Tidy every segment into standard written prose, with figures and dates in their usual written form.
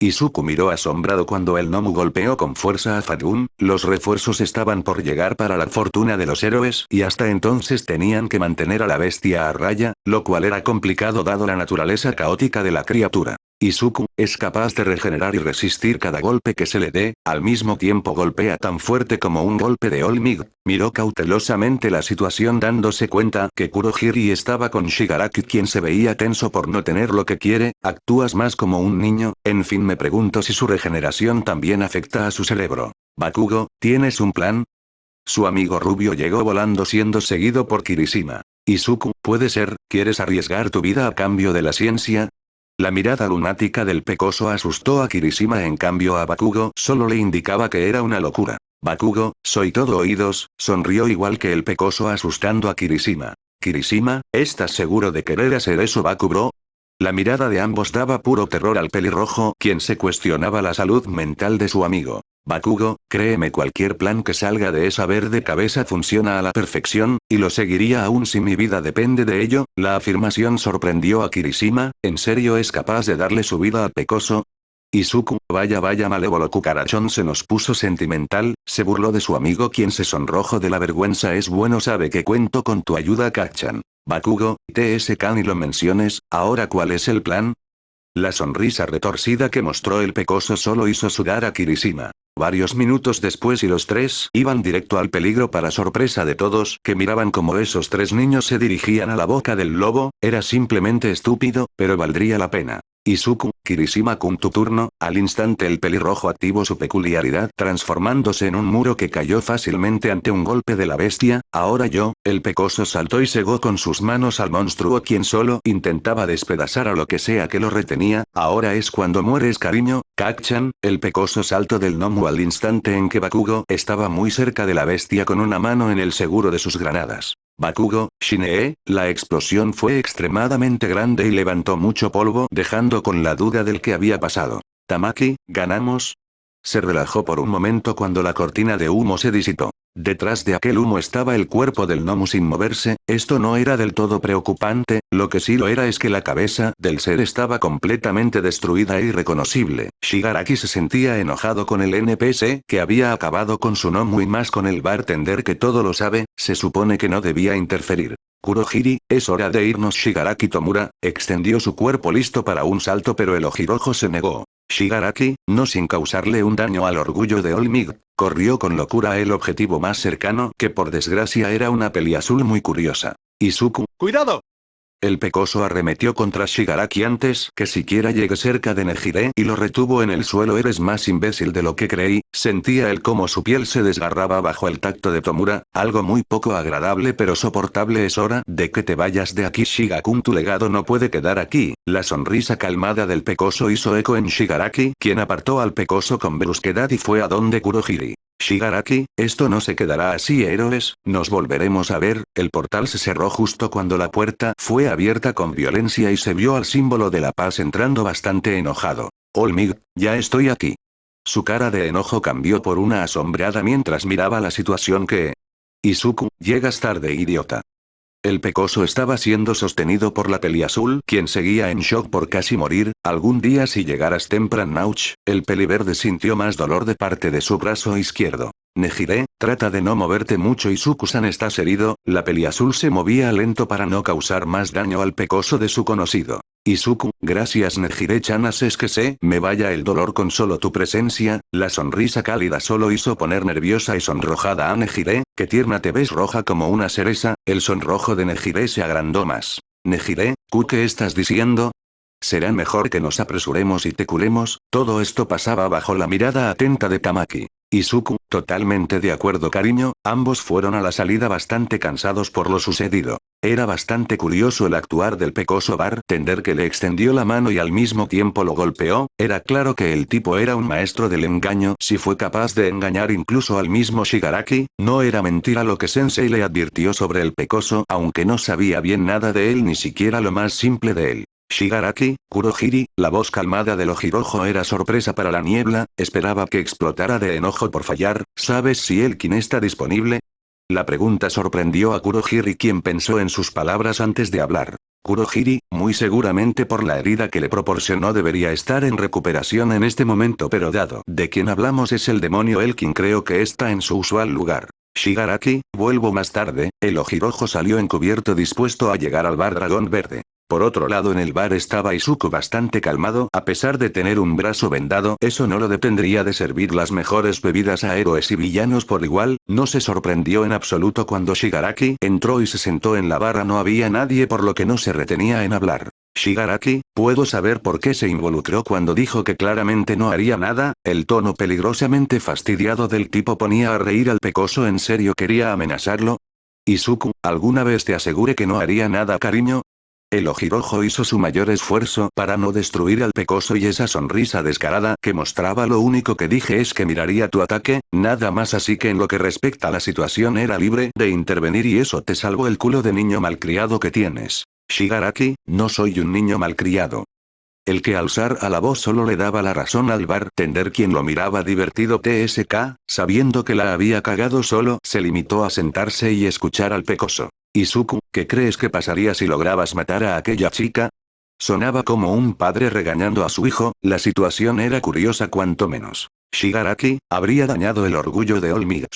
Izuku miró asombrado cuando el gnomo golpeó con fuerza a Fadun, los refuerzos estaban por llegar para la fortuna de los héroes y hasta entonces tenían que mantener a la bestia a raya, lo cual era complicado dado la naturaleza caótica de la criatura. Izuku es capaz de regenerar y resistir cada golpe que se le dé, al mismo tiempo golpea tan fuerte como un golpe de All Might. Miró cautelosamente la situación dándose cuenta que Kurohiri estaba con Shigaraki quien se veía tenso por no tener lo que quiere, actúas más como un niño, en fin me pregunto si su regeneración también afecta a su cerebro. Bakugo, ¿tienes un plan? Su amigo rubio llegó volando siendo seguido por Kirishima. Izuku, puede ser, ¿quieres arriesgar tu vida a cambio de la ciencia? La mirada lunática del pecoso asustó a Kirishima en cambio a Bakugo solo le indicaba que era una locura. Bakugo, soy todo oídos, sonrió igual que el pecoso asustando a Kirishima. Kirishima, ¿estás seguro de querer hacer eso Bakubro? La mirada de ambos daba puro terror al pelirrojo quien se cuestionaba la salud mental de su amigo. Bakugo, créeme cualquier plan que salga de esa verde cabeza funciona a la perfección, y lo seguiría aún si mi vida depende de ello, la afirmación sorprendió a Kirishima, ¿en serio es capaz de darle su vida al pecoso? Izuku, vaya malévolo cucarachón se nos puso sentimental, se burló de su amigo quien se sonrojó de la vergüenza es bueno sabe que cuento con tu ayuda Kacchan. Bakugo, TSK ni lo menciones, ahora ¿cuál es el plan? La sonrisa retorcida que mostró el pecoso solo hizo sudar a Kirishima. Varios minutos después y los tres iban directo al peligro para sorpresa de todos que miraban como esos tres niños se dirigían a la boca del lobo, era simplemente estúpido, pero valdría la pena. Izuku, Kirishima-kun tu turno, al instante el pelirrojo activó su peculiaridad transformándose en un muro que cayó fácilmente ante un golpe de la bestia, ahora yo, el pecoso saltó y cegó con sus manos al monstruo quien solo intentaba despedazar a lo que sea que lo retenía, ahora es cuando mueres cariño, Kacchan, el pecoso salto del gnomo al instante en que Bakugo estaba muy cerca de la bestia con una mano en el seguro de sus granadas. Bakugo, Shinee, la explosión fue extremadamente grande y levantó mucho polvo dejando con la duda del que había pasado. Tamaki, ¿ganamos? Se relajó por un momento cuando la cortina de humo se disipó. Detrás de aquel humo estaba el cuerpo del gnomo sin moverse, esto no era del todo preocupante, lo que sí lo era es que la cabeza del ser estaba completamente destruida e irreconocible. Shigaraki se sentía enojado con el NPC que había acabado con su gnomo y más con el bartender que todo lo sabe, se supone que no debía interferir. Kurohiri, es hora de irnos Shigaraki Tomura, extendió su cuerpo listo para un salto pero el ojirojo se negó. Shigaraki, no sin causarle un daño al orgullo de All Might, corrió con locura a el objetivo más cercano que por desgracia era una peliazul muy curiosa. Izuku, ¡cuidado! El pecoso arremetió contra Shigaraki antes que siquiera llegue cerca de Nejire y lo retuvo en el suelo eres más imbécil de lo que creí, sentía él como su piel se desgarraba bajo el tacto de Tomura, algo muy poco agradable pero soportable es hora de que te vayas de aquí Shiga-kun tu legado no puede quedar aquí, la sonrisa calmada del pecoso hizo eco en Shigaraki quien apartó al pecoso con brusquedad y fue a donde Kurohiri. Shigaraki, esto no se quedará así héroes, nos volveremos a ver, el portal se cerró justo cuando la puerta fue abierta con violencia y se vio al símbolo de la paz entrando bastante enojado. All Might, ya estoy aquí. Su cara de enojo cambió por una asombrada mientras miraba la situación que... Izuku, llegas tarde idiota. El pecoso estaba siendo sostenido por la peliazul quien seguía en shock por casi morir, algún día si llegaras temprano el peliverde sintió más dolor de parte de su brazo izquierdo. Nejire, trata de no moverte mucho Izuku-san estás herido, la peliazul se movía lento para no causar más daño al pecoso de su conocido. Izuku, gracias Nejire-chan haces que se me vaya el dolor con solo tu presencia, la sonrisa cálida solo hizo poner nerviosa y sonrojada a Nejire, que tierna te ves roja como una cereza, el sonrojo de Nejire se agrandó más. Nejire, ¿qué estás diciendo? Será mejor que nos apresuremos y te curemos, todo esto pasaba bajo la mirada atenta de Tamaki. Izuku, totalmente de acuerdo cariño, ambos fueron a la salida bastante cansados por lo sucedido. Era bastante curioso el actuar del pecoso bartender que le extendió la mano y al mismo tiempo lo golpeó, era claro que el tipo era un maestro del engaño si fue capaz de engañar incluso al mismo Shigaraki, no era mentira lo que Sensei le advirtió sobre el pecoso aunque no sabía bien nada de él ni siquiera lo más simple de él. Shigaraki, Kurohiri, la voz calmada del ojirojo era sorpresa para la niebla, esperaba que explotara de enojo por fallar, ¿sabes si Elkin está disponible? La pregunta sorprendió a Kurohiri, quien pensó en sus palabras antes de hablar. Kurohiri, muy seguramente por la herida que le proporcionó, debería estar en recuperación en este momento, pero dado de quien hablamos es el demonio Elkin, creo que está en su usual lugar. Shigaraki, vuelvo más tarde. El ojirojo salió encubierto, dispuesto a llegar al bar Dragón Verde. Por otro lado, en el bar estaba Izuku bastante calmado. A pesar de tener un brazo vendado, eso no lo detendría de servir las mejores bebidas a héroes y villanos por igual. No se sorprendió en absoluto cuando Shigaraki entró y se sentó en la barra. No había nadie, por lo que no se retenía en hablar. Shigaraki, ¿puedo saber por qué se involucró cuando dijo que claramente no haría nada? El tono peligrosamente fastidiado del tipo ponía a reír al pecoso. ¿En serio quería amenazarlo? Izuku, ¿alguna vez te aseguré que no haría nada, cariño? El ojirojo hizo su mayor esfuerzo para no destruir al pecoso, y esa sonrisa descarada que mostraba: lo único que dije es que miraría tu ataque, nada más, así que en lo que respecta a la situación era libre de intervenir, y eso te salvó el culo de niño malcriado que tienes. Shigaraki, no soy un niño malcriado. El que alzar a la voz solo le daba la razón al bartender, quien lo miraba divertido. TSK, sabiendo que la había cagado, solo se limitó a sentarse y escuchar al pecoso. Izuku, ¿qué crees que pasaría si lograbas matar a aquella chica? Sonaba como un padre regañando a su hijo. La situación era curiosa cuanto menos. Shigaraki habría dañado el orgullo de All Might.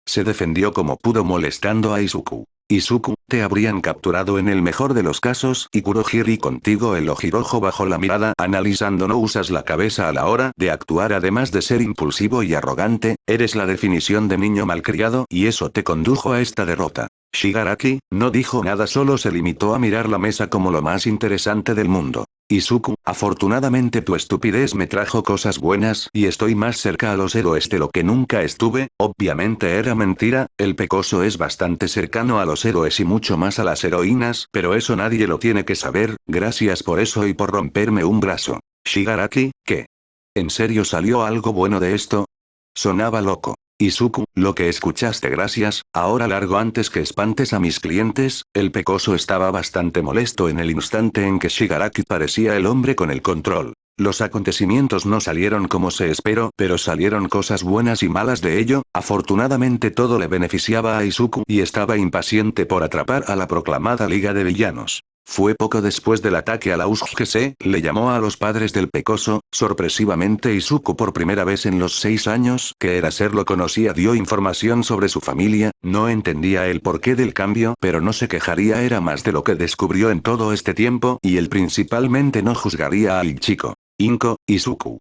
Se defendió como pudo, molestando a Izuku. Izuku, te habrían capturado en el mejor de los casos, y Kurohiri contigo. El ojirojo bajó la mirada, analizando. No usas la cabeza a la hora de actuar, además de ser impulsivo y arrogante, eres la definición de niño malcriado, y eso te condujo a esta derrota. Shigaraki no dijo nada, solo se limitó a mirar la mesa como lo más interesante del mundo. Izuku, afortunadamente tu estupidez me trajo cosas buenas y estoy más cerca a los héroes de lo que nunca estuve. Obviamente era mentira, el pecoso es bastante cercano a los héroes y mucho más a las heroínas, pero eso nadie lo tiene que saber. Gracias por eso y por romperme un brazo. Shigaraki, ¿qué? ¿En serio salió algo bueno de esto? Sonaba loco. Izuku, lo que escuchaste, gracias. Ahora largo antes que espantes a mis clientes. El pecoso estaba bastante molesto en el instante en que Shigaraki parecía el hombre con el control. Los acontecimientos no salieron como se esperó, pero salieron cosas buenas y malas de ello. Afortunadamente todo le beneficiaba a Izuku, y estaba impaciente por atrapar a la proclamada Liga de Villanos. Fue poco después del ataque a la USG que se le llamó a los padres del pecoso. Sorpresivamente, Izuku, por primera vez en los 6 años que era serlo conocía, dio información sobre su familia. No entendía el porqué del cambio, pero no se quejaría, era más de lo que descubrió en todo este tiempo, y él principalmente no juzgaría al chico. Inko, Izuku.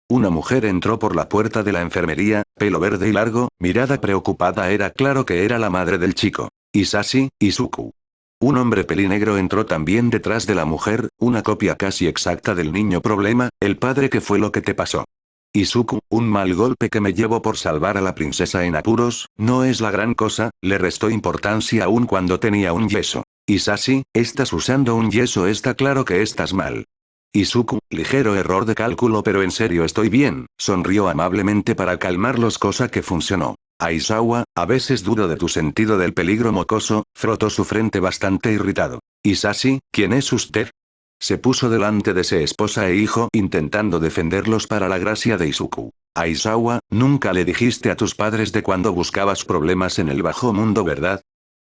Una mujer entró por la puerta de la enfermería, pelo verde y largo, mirada preocupada. Era claro que era la madre del chico. Isashi, Izuku. Un hombre pelinegro entró también detrás de la mujer, una copia casi exacta del niño problema. El padre, ¿qué fue lo que te pasó? Izuku, un mal golpe que me llevó por salvar a la princesa en apuros. No es la gran cosa, le restó importancia aún cuando tenía un yeso. Isashi, estás usando un yeso, está claro que estás mal. Izuku, ligero error de cálculo, pero en serio estoy bien. Sonrió amablemente para calmarlos, cosa que funcionó. Aizawa, a veces dudo de tu sentido del peligro. Mocoso, frotó su frente bastante irritado. Isashi, ¿quién es usted? Se puso delante de su esposa e hijo, intentando defenderlos para la gracia de Izuku. Aizawa, nunca le dijiste a tus padres de cuando buscabas problemas en el bajo mundo, ¿verdad?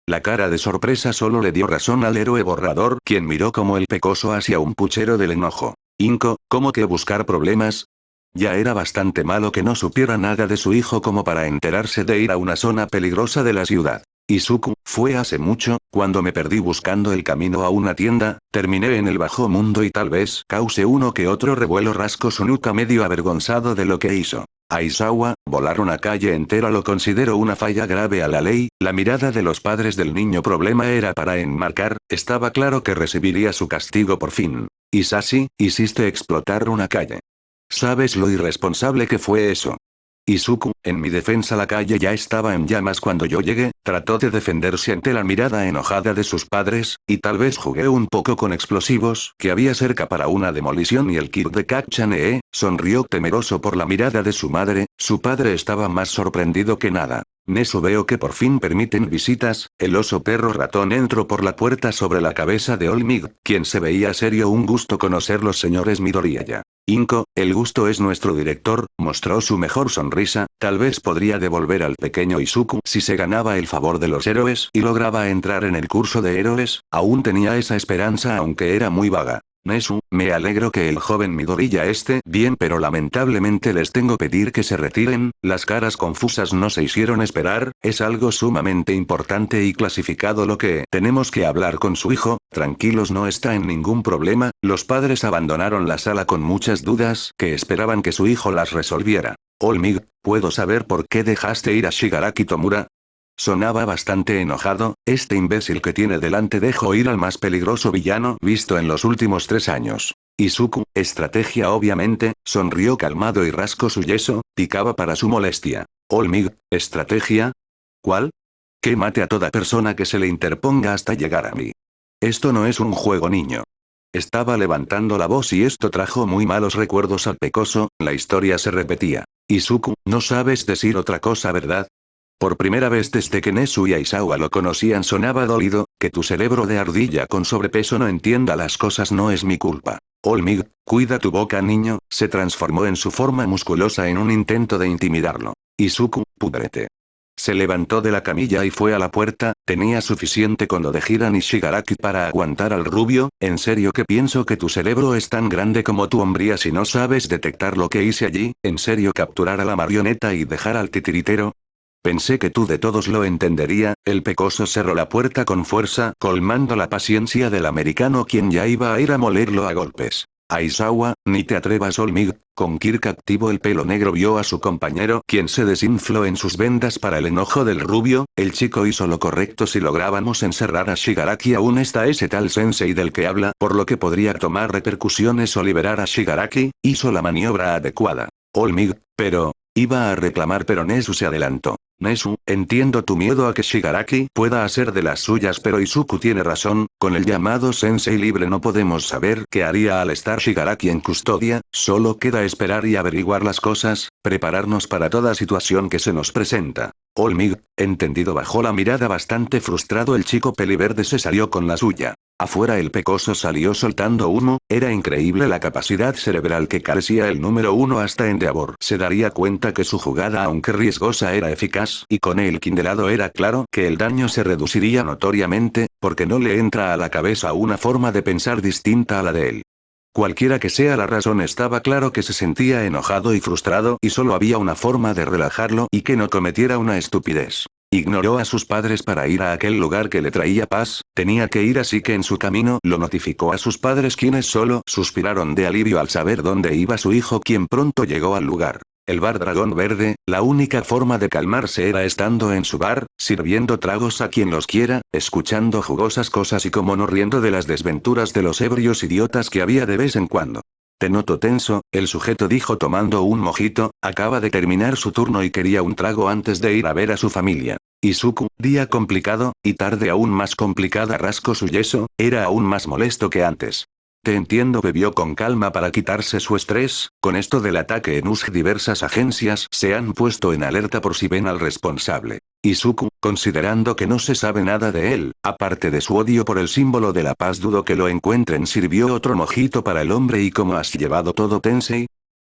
La cara de sorpresa solo le dio razón al héroe borrador, quien miró como el pecoso hacia un puchero del enojo. Inko, ¿cómo que buscar problemas? Ya era bastante malo que no supiera nada de su hijo como para enterarse de ir a una zona peligrosa de la ciudad. Izuku, fue hace mucho, cuando me perdí buscando el camino a una tienda, terminé en el bajo mundo y tal vez cause uno que otro revuelo. Rascó su nuca medio avergonzado de lo que hizo. Aizawa, volar una calle entera lo considero una falla grave a la ley. La mirada de los padres del niño problema era para enmarcar, estaba claro que recibiría su castigo por fin. Isashi, hiciste explotar una calle. ¿Sabes lo irresponsable que fue eso? Izuku, en mi defensa la calle ya estaba en llamas cuando yo llegué. Trató de defenderse ante la mirada enojada de sus padres, y tal vez jugué un poco con explosivos que había cerca para una demolición y el kit de Kachanee. Sonrió temeroso por la mirada de su madre. Su padre estaba más sorprendido que nada. Nesu, veo que por fin permiten visitas. El oso perro ratón entró por la puerta sobre la cabeza de Olmig, quien se veía serio. Un gusto conocer los señores Midoriya. Inko, el gusto es nuestro director, mostró su mejor sonrisa. Tal vez podría devolver al pequeño Izuku si se ganaba el favor de los héroes y lograba entrar en el curso de héroes. Aún tenía esa esperanza aunque era muy vaga. Nesu, me alegro que el joven Midoriya esté bien, pero lamentablemente les tengo que pedir que se retiren. Las caras confusas no se hicieron esperar, es algo sumamente importante y clasificado lo que tenemos que hablar con su hijo. Tranquilos, no está en ningún problema. Los padres abandonaron la sala con muchas dudas que esperaban que su hijo las resolviera. Olmig, ¿puedo saber por qué dejaste ir a Shigaraki Tomura? Sonaba bastante enojado. Este imbécil que tiene delante dejó ir al más peligroso villano visto en los últimos 3 años. Izuku, estrategia obviamente, sonrió calmado y rascó su yeso, picaba para su molestia. Olmig, ¿estrategia? ¿Cuál? Que mate a toda persona que se le interponga hasta llegar a mí. Esto no es un juego, niño. Estaba levantando la voz y esto trajo muy malos recuerdos al pecoso. La historia se repetía. Izuku, no sabes decir otra cosa, ¿verdad? Por primera vez desde que Nesu y Aizawa lo conocían sonaba dolido. Que tu cerebro de ardilla con sobrepeso no entienda las cosas no es mi culpa. Olmig, cuida tu boca, niño. Se transformó en su forma musculosa en un intento de intimidarlo. Izuku, púdrete. Se levantó de la camilla y fue a la puerta. Tenía suficiente con lo de Hiran y Shigaraki para aguantar al rubio. En serio que pienso que tu cerebro es tan grande como tu hombría si no sabes detectar lo que hice allí. En serio, capturar a la marioneta y dejar al titiritero. Pensé que tú de todos lo entendería. El pecoso cerró la puerta con fuerza, colmando la paciencia del americano quien ya iba a ir a molerlo a golpes. Aizawa, ni te atrevas, Olmig. Con Kirk activo, el pelo negro vio a su compañero quien se desinfló en sus vendas para el enojo del rubio. El chico hizo lo correcto. Si lográbamos encerrar a Shigaraki, aún está ese tal sensei del que habla, por lo que podría tomar repercusiones o liberar a Shigaraki. Hizo la maniobra adecuada. Olmig, pero... iba a reclamar pero Nesu se adelantó. Nesu, entiendo tu miedo a que Shigaraki pueda hacer de las suyas, pero Izuku tiene razón. Con el llamado sensei libre no podemos saber qué haría al estar Shigaraki en custodia. Solo queda esperar y averiguar las cosas, prepararnos para toda situación que se nos presenta. Olmig, entendido. Bajó la mirada bastante frustrado. El chico peliverde se salió con la suya. Afuera el pecoso salió soltando humo. Era increíble la capacidad cerebral que carecía el número 1. Hasta Endeavor se daría cuenta que su jugada, aunque riesgosa, era eficaz, y con el Kindelado era claro que el daño se reduciría notoriamente, porque no le entra a la cabeza una forma de pensar distinta a la de él. Cualquiera que sea la razón, estaba claro que se sentía enojado y frustrado y solo había una forma de relajarlo y que no cometiera una estupidez. Ignoró a sus padres para ir a aquel lugar que le traía paz. Tenía que ir, así que en su camino lo notificó a sus padres, quienes solo suspiraron de alivio al saber dónde iba su hijo, quien pronto llegó al lugar. El bar Dragón Verde. La única forma de calmarse era estando en su bar, sirviendo tragos a quien los quiera, escuchando jugosas cosas y como no riendo de las desventuras de los ebrios idiotas que había de vez en cuando. Te noto tenso, el sujeto dijo tomando un mojito. Acaba de terminar su turno y quería un trago antes de ir a ver a su familia. Izuku, día complicado, y tarde aún más complicada. Rascó su yeso, era aún más molesto que antes. Te entiendo, bebió con calma para quitarse su estrés. Con esto del ataque en USG, diversas agencias se han puesto en alerta por si ven al responsable. Izuku, considerando que no se sabe nada de él, aparte de su odio por el símbolo de la paz, dudo que lo encuentren. Sirvió otro mojito para el hombre. ¿Y cómo has llevado todo, Tensei?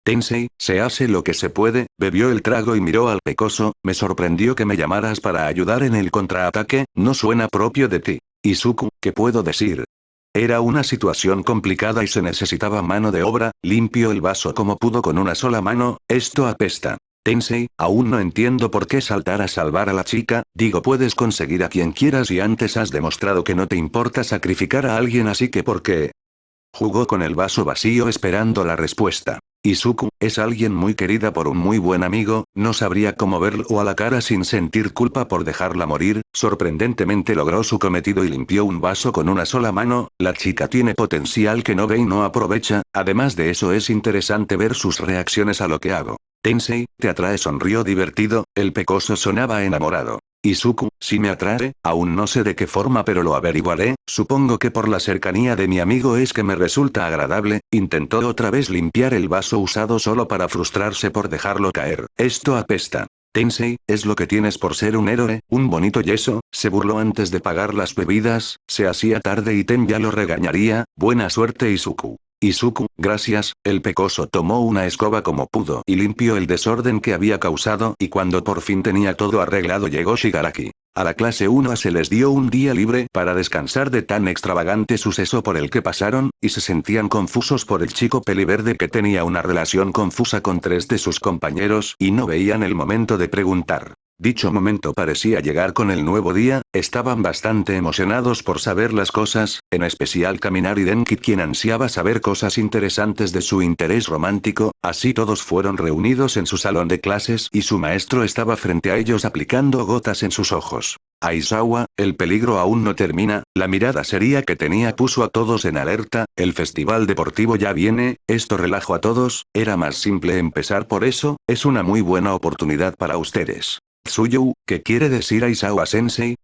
Tensei, se hace lo que se puede. Bebió el trago y miró al pecoso. Me sorprendió que me llamaras para ayudar en el contraataque, no suena propio de ti. Izuku, ¿qué puedo decir? Era una situación complicada y se necesitaba mano de obra. Limpió el vaso como pudo con una sola mano. Esto apesta. Tensei, aún no entiendo por qué saltar a salvar a la chica. Digo, puedes conseguir a quien quieras y antes has demostrado que no te importa sacrificar a alguien, así que ¿por qué? Jugó con el vaso vacío esperando la respuesta. Izuku, es alguien muy querida por un muy buen amigo, no sabría cómo verlo a la cara sin sentir culpa por dejarla morir. Sorprendentemente logró su cometido y limpió un vaso con una sola mano. La chica tiene potencial que no ve y no aprovecha. Además de eso, es interesante ver sus reacciones a lo que hago. Tensei, ¿te atrae? Sonrió divertido. El pecoso sonaba enamorado. Izuku, si me atrae, aún no sé de qué forma, pero lo averiguaré. Supongo que por la cercanía de mi amigo es que me resulta agradable. Intentó otra vez limpiar el vaso usado solo para frustrarse por dejarlo caer. Esto apesta. Tensei, es lo que tienes por ser un héroe, un bonito yeso, se burló antes de pagar las bebidas, se hacía tarde y Ten ya lo regañaría, buena suerte Izuku. Izuku, gracias, el pecoso tomó una escoba como pudo y limpió el desorden que había causado y cuando por fin tenía todo arreglado llegó Shigaraki. A la clase 1 se les dio un día libre para descansar de tan extravagante suceso por el que pasaron, y se sentían confusos por el chico peliverde que tenía una relación confusa con 3 de sus compañeros y no veían el momento de preguntar. Dicho momento parecía llegar con el nuevo día, estaban bastante emocionados por saber las cosas, en especial Kaminari Denki quien ansiaba saber cosas interesantes de su interés romántico, así todos fueron reunidos en su salón de clases y su maestro estaba frente a ellos aplicando gotas en sus ojos. Aizawa, el peligro aún no termina, la mirada seria que tenía puso a todos en alerta, el festival deportivo ya viene, esto relajó a todos, era más simple empezar por eso, es una muy buena oportunidad para ustedes. Tsuyu, ¿qué quiere decir Aizawa-sensei?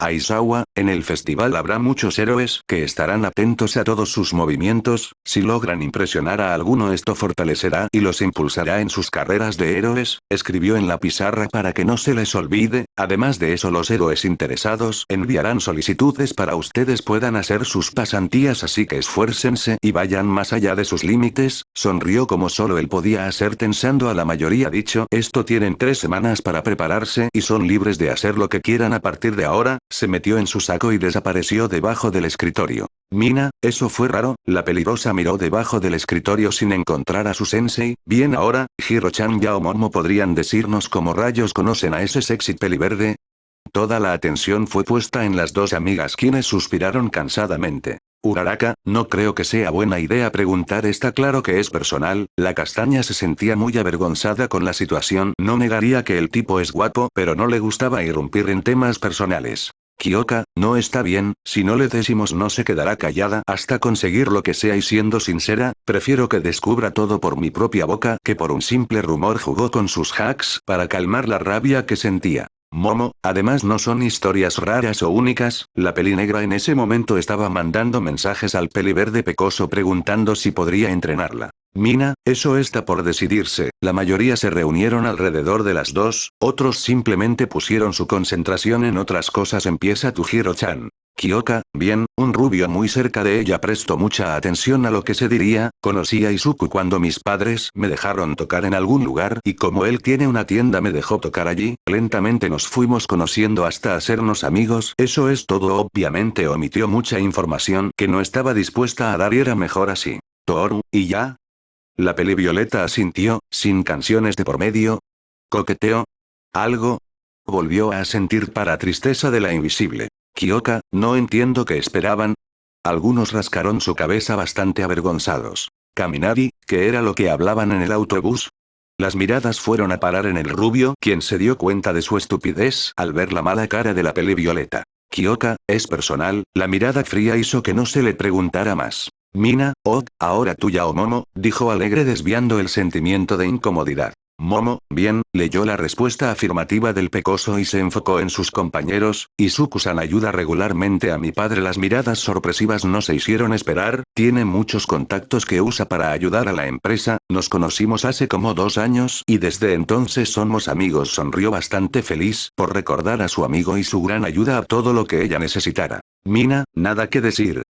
Aizawa, en el festival habrá muchos héroes que estarán atentos a todos sus movimientos, si logran impresionar a alguno esto fortalecerá y los impulsará en sus carreras de héroes, escribió en la pizarra para que no se les olvide, además de eso los héroes interesados enviarán solicitudes para ustedes puedan hacer sus pasantías así que esfuércense y vayan más allá de sus límites, sonrió como solo él podía hacer tensando a la mayoría dicho esto tienen 3 semanas para prepararse y son libres de hacer lo que quieran a partir de ahora, se metió en su saco y desapareció debajo del escritorio. Mina, eso fue raro, la peligrosa miró debajo del escritorio sin encontrar a su sensei, bien ahora, Hiro-chan y Aomomo podrían decirnos cómo rayos conocen a ese sexy peliverde. Toda la atención fue puesta en las 2 amigas quienes suspiraron cansadamente. Uraraka, no creo que sea buena idea preguntar está claro que es personal, la castaña se sentía muy avergonzada con la situación no negaría que el tipo es guapo pero no le gustaba irrumpir en temas personales. Kyoka, no está bien, si no le decimos no se quedará callada hasta conseguir lo que sea y siendo sincera, prefiero que descubra todo por mi propia boca que por un simple rumor jugó con sus hacks para calmar la rabia que sentía. Momo, además no son historias raras o únicas, la pelinegra en ese momento estaba mandando mensajes al peliverde pecoso preguntando si podría entrenarla. Mina, eso está por decidirse, la mayoría se reunieron alrededor de las 2, otros simplemente pusieron su concentración en otras cosas empieza tu Hiro-chan. Kyoka, bien, un rubio muy cerca de ella prestó mucha atención a lo que se diría, conocí a Izuku cuando mis padres me dejaron tocar en algún lugar y como él tiene una tienda me dejó tocar allí, lentamente nos fuimos conociendo hasta hacernos amigos, eso es todo obviamente omitió mucha información que no estaba dispuesta a dar y era mejor así. Toru, ¿y ya? La pelivioleta asintió, sin canciones de por medio. ¿Coqueteo? ¿Algo? Volvió a asentir para tristeza de la invisible. Kyoka, no entiendo qué esperaban. Algunos rascaron su cabeza bastante avergonzados. Kaminari, ¿qué era lo que hablaban en el autobús? Las miradas fueron a parar en el rubio, quien se dio cuenta de su estupidez al ver la mala cara de la pelivioleta. Kyoka, es personal, la mirada fría hizo que no se le preguntara más. Mina, oh, ahora tuya o Momo, dijo alegre desviando el sentimiento de incomodidad. Momo, bien, leyó la respuesta afirmativa del pecoso y se enfocó en sus compañeros, Izuku-san ayuda regularmente a mi padre las miradas sorpresivas no se hicieron esperar, tiene muchos contactos que usa para ayudar a la empresa, nos conocimos hace como 2 años y desde entonces somos amigos sonrió bastante feliz por recordar a su amigo y su gran ayuda a todo lo que ella necesitara. Mina, nada que decir.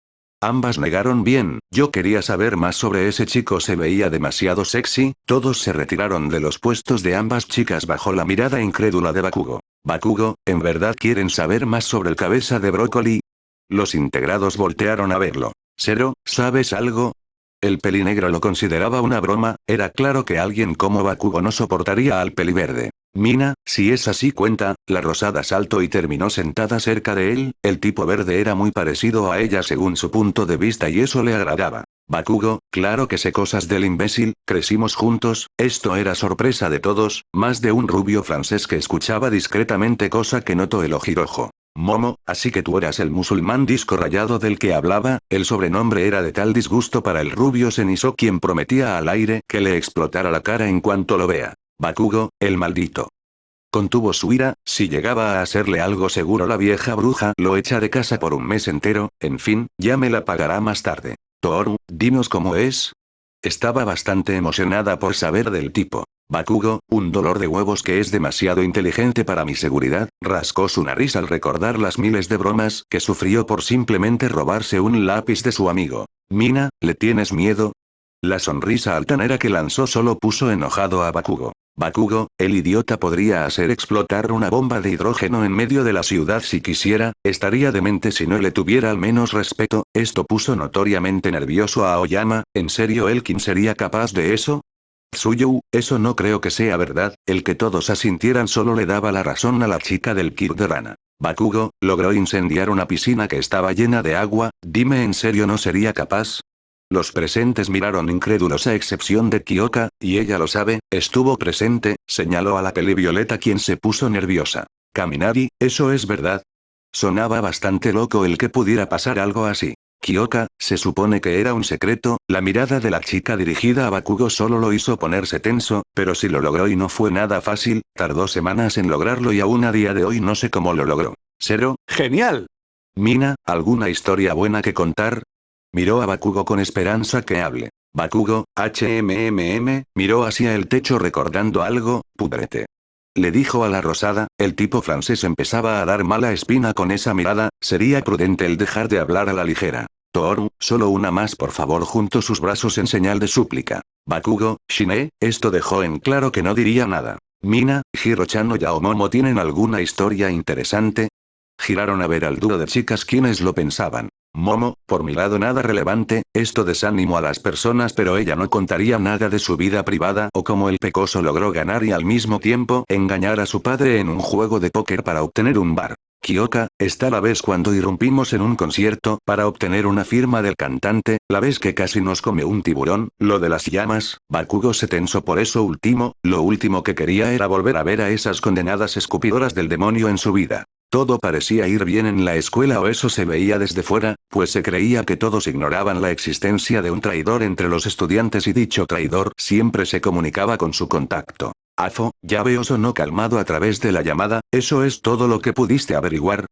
Ambas negaron bien, yo quería saber más sobre ese chico se veía demasiado sexy, todos se retiraron de los puestos de ambas chicas bajo la mirada incrédula de Bakugo. Bakugo, ¿en verdad quieren saber más sobre el cabeza de brócoli? Los integrados voltearon a verlo. Zero, ¿sabes algo? El pelinegro lo consideraba una broma, era claro que alguien como Bakugo no soportaría al peliverde. Mina, si es así cuenta, la rosada saltó y terminó sentada cerca de él, el tipo verde era muy parecido a ella según su punto de vista y eso le agradaba. Bakugo, claro que sé cosas del imbécil, crecimos juntos, esto era sorpresa de todos, más de un rubio francés que escuchaba discretamente cosa que notó el ojirojo. Momo, así que tú eras el musulmán disco rayado del que hablaba, el sobrenombre era de tal disgusto para el rubio Zenitsu quien prometía al aire que le explotara la cara en cuanto lo vea. Bakugo, el maldito. Contuvo su ira, si llegaba a hacerle algo seguro la vieja bruja lo echa de casa por un mes entero, en fin, ya me la pagará más tarde. Toru, dinos cómo es. Estaba bastante emocionada por saber del tipo. Bakugo, un dolor de huevos que es demasiado inteligente para mi seguridad, rascó su nariz al recordar las miles de bromas que sufrió por simplemente robarse un lápiz de su amigo. Mina, ¿le tienes miedo? La sonrisa altanera que lanzó solo puso enojado a Bakugo. Bakugo, el idiota podría hacer explotar una bomba de hidrógeno en medio de la ciudad si quisiera, estaría demente si no le tuviera al menos respeto. Esto puso notoriamente nervioso a Aoyama. ¿En serio Elkin sería capaz de eso? Tsuyou, eso no creo que sea verdad. El que todos asintieran solo le daba la razón a la chica del kit de rana. Bakugo, logró incendiar una piscina que estaba llena de agua. Dime, ¿en serio no sería capaz? Los presentes miraron incrédulos a excepción de Kyoka, y ella lo sabe, estuvo presente, señaló a la peli violeta quien se puso nerviosa. Kaminari, ¿eso es verdad? Sonaba bastante loco el que pudiera pasar algo así. Kyoka, se supone que era un secreto. La mirada de la chica dirigida a Bakugo solo lo hizo ponerse tenso, pero sí lo logró y no fue nada fácil, tardó semanas en lograrlo y aún a día de hoy no sé cómo lo logró. Zero, genial. Mina, ¿alguna historia buena que contar? Miró a Bakugo con esperanza que hable. Bakugo, miró hacia el techo recordando algo. Pudrete. Le dijo a la rosada. El tipo francés empezaba a dar mala espina con esa mirada. Sería prudente el dejar de hablar a la ligera. Toru, solo una más por favor, juntó sus brazos en señal de súplica. Bakugo, Shine, esto dejó en claro que no diría nada. Mina, Hiro-chan o Yaomomo tienen alguna historia interesante. Giraron a ver al dúo de chicas quienes lo pensaban. Momo, por mi lado nada relevante, esto desanimó a las personas pero ella no contaría nada de su vida privada o cómo el pecoso logró ganar y al mismo tiempo engañar a su padre en un juego de póker para obtener un bar. Kyoka, está la vez cuando irrumpimos en un concierto para obtener una firma del cantante, la vez que casi nos come un tiburón, lo de las llamas. Bakugo se tensó por eso último, lo último que quería era volver a ver a esas condenadas escupidoras del demonio en su vida. Todo parecía ir bien en la escuela o eso se veía desde fuera, pues se creía que todos ignoraban la existencia de un traidor entre los estudiantes y dicho traidor siempre se comunicaba con su contacto. Afo, ya veo sonó calmado a través de la llamada. ¿Eso es todo lo que pudiste averiguar?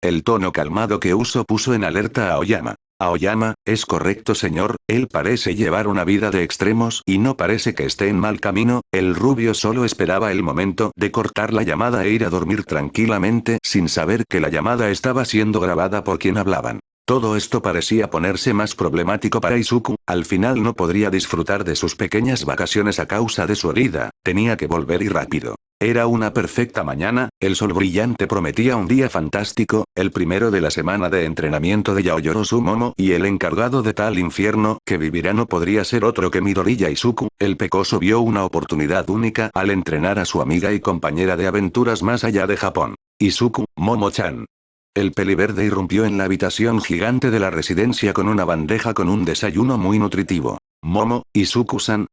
El tono calmado que usó puso en alerta a Aoyama. Aoyama, es correcto señor, él parece llevar una vida de extremos y no parece que esté en mal camino. El rubio solo esperaba el momento de cortar la llamada e ir a dormir tranquilamente sin saber que la llamada estaba siendo grabada por quien hablaban. Todo esto parecía ponerse más problemático para Izuku. Al final no podría disfrutar de sus pequeñas vacaciones a causa de su herida, tenía que volver y rápido. Era una perfecta mañana, el sol brillante prometía un día fantástico, el primero de la semana de entrenamiento de Yaoyorozu Momo y el encargado de tal infierno que vivirá no podría ser otro que Midoriya Izuku. El pecoso vio una oportunidad única al entrenar a su amiga y compañera de aventuras más allá de Japón. Izuku, Momo-chan. El peliverde irrumpió en la habitación gigante de la residencia con una bandeja con un desayuno muy nutritivo. Momo, Izuku-san.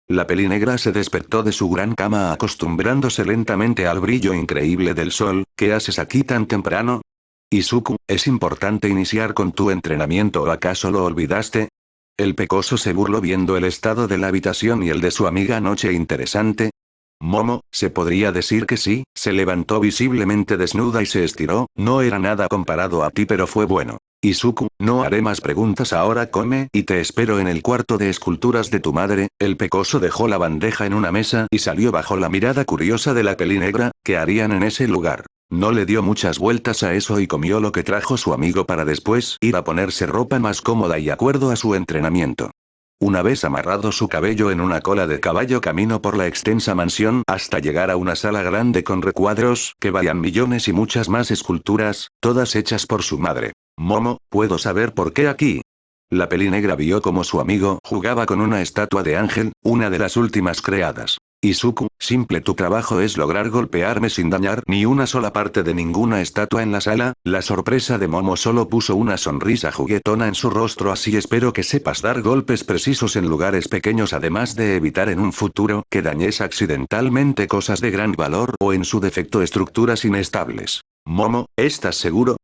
La pelinegra se despertó de su gran cama acostumbrándose lentamente al brillo increíble del sol. ¿Qué haces aquí tan temprano? Izuku, ¿es importante iniciar con tu entrenamiento o acaso lo olvidaste? El pecoso se burló viendo el estado de la habitación y el de su amiga. Noche interesante. Momo, se podría decir que sí, se levantó visiblemente desnuda y se estiró, no era nada comparado a ti pero fue bueno. Izuku, no haré más preguntas ahora, come y te espero en el cuarto de esculturas de tu madre. El pecoso dejó la bandeja en una mesa y salió bajo la mirada curiosa de la pelinegra. ¿Qué harían en ese lugar? No le dio muchas vueltas a eso y comió lo que trajo su amigo para después ir a ponerse ropa más cómoda y acuerdo a su entrenamiento. Una vez amarrado su cabello en una cola de caballo caminó por la extensa mansión hasta llegar a una sala grande con recuadros que valían millones y muchas más esculturas, todas hechas por su madre. Momo, ¿puedo saber por qué aquí? La pelinegra vio como su amigo jugaba con una estatua de ángel, una de las últimas creadas. Izuku, simple, tu trabajo es lograr golpearme sin dañar ni una sola parte de ninguna estatua en la sala. La sorpresa de Momo solo puso una sonrisa juguetona en su rostro. Así espero que sepas dar golpes precisos en lugares pequeños además de evitar en un futuro que dañes accidentalmente cosas de gran valor o en su defecto estructuras inestables. Momo, ¿estás seguro?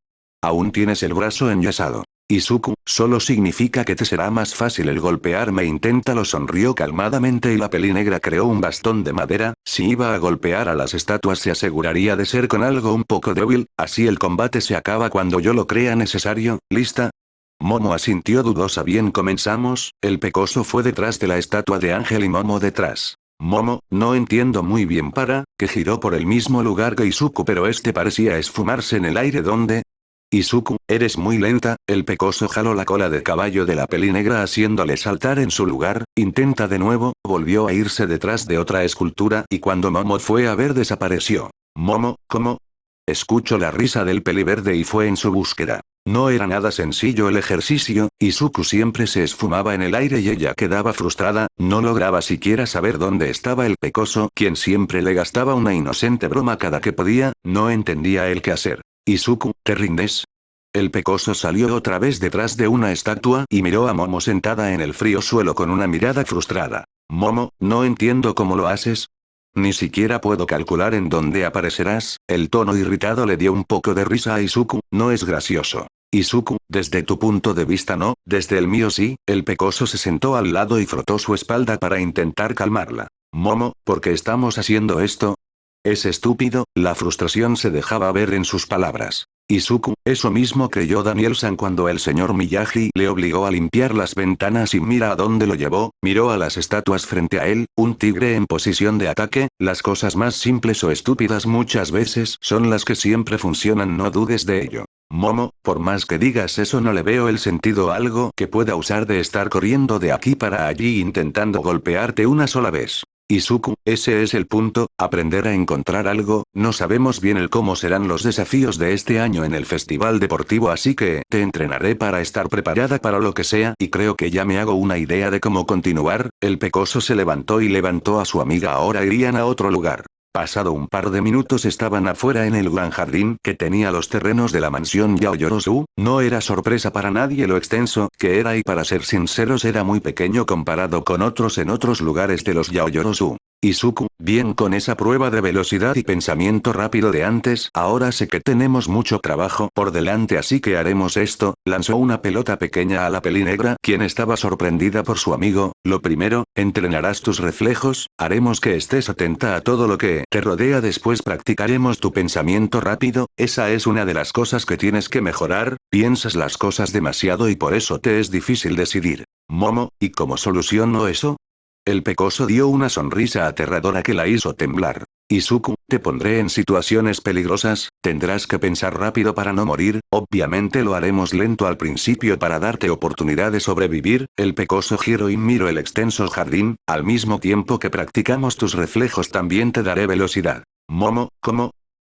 Aún tienes el brazo enyesado. Izuku, solo significa que te será más fácil el golpearme. Inténtalo, sonrió calmadamente y la pelinegra creó un bastón de madera. Si iba a golpear a las estatuas se aseguraría de ser con algo un poco débil, así el combate se acaba cuando yo lo crea necesario. ¿Lista? Momo asintió dudosa. Bien, comenzamos. El pecoso fue detrás de la estatua de ángel y Momo detrás. Momo, no entiendo muy bien que giró por el mismo lugar que Izuku, pero este parecía esfumarse en el aire. ¿Dónde? Izuku, eres muy lenta. El pecoso jaló la cola de caballo de la pelinegra haciéndole saltar en su lugar. Intenta de nuevo, volvió a irse detrás de otra escultura y cuando Momo fue a ver desapareció. Momo, ¿cómo? Escuchó la risa del peliverde y fue en su búsqueda. No era nada sencillo el ejercicio, Izuku siempre se esfumaba en el aire y ella quedaba frustrada, no lograba siquiera saber dónde estaba el pecoso, quien siempre le gastaba una inocente broma cada que podía, no entendía el qué hacer. Izuku, ¿te rindes? El pecoso salió otra vez detrás de una estatua y miró a Momo sentada en el frío suelo con una mirada frustrada. Momo, no entiendo cómo lo haces. Ni siquiera puedo calcular en dónde aparecerás. El tono irritado le dio un poco de risa a Izuku, no es gracioso. Izuku, desde tu punto de vista no, desde el mío sí. El pecoso se sentó al lado y frotó su espalda para intentar calmarla. Momo, ¿por qué estamos haciendo esto? Es estúpido, la frustración se dejaba ver en sus palabras. Izuku, eso mismo creyó Daniel-san cuando el señor Miyagi le obligó a limpiar las ventanas y mira a dónde lo llevó, miró a las estatuas frente a él, un tigre en posición de ataque. Las cosas más simples o estúpidas muchas veces son las que siempre funcionan, no dudes de ello. Momo, por más que digas eso no le veo el sentido a algo que pueda usar de estar corriendo de aquí para allí intentando golpearte una sola vez. Izuku, ese es el punto, aprender a encontrar algo. No sabemos bien el cómo serán los desafíos de este año en el festival deportivo, así que te entrenaré para estar preparada para lo que sea y creo que ya me hago una idea de cómo continuar. El pecoso se levantó y levantó a su amiga, ahora irían a otro lugar. Pasado un par de minutos estaban afuera en el gran jardín que tenía los terrenos de la mansión Yaoyorozu. No era sorpresa para nadie lo extenso que era y para ser sinceros era muy pequeño comparado con otros en otros lugares de los Yaoyorozu. Izuku, bien con esa prueba de velocidad y pensamiento rápido de antes, ahora sé que tenemos mucho trabajo por delante así que haremos esto. Lanzó una pelota pequeña a la pelinegra, quien estaba sorprendida por su amigo. Lo primero, entrenarás tus reflejos, haremos que estés atenta a todo lo que te rodea, después practicaremos tu pensamiento rápido, esa es una de las cosas que tienes que mejorar, piensas las cosas demasiado y por eso te es difícil decidir. Momo, ¿y cómo soluciono eso? El pecoso dio una sonrisa aterradora que la hizo temblar. Izuku, te pondré en situaciones peligrosas, tendrás que pensar rápido para no morir, obviamente lo haremos lento al principio para darte oportunidad de sobrevivir. El pecoso giró y miró el extenso jardín, al mismo tiempo que practicamos tus reflejos también te daré velocidad. Momo, ¿cómo?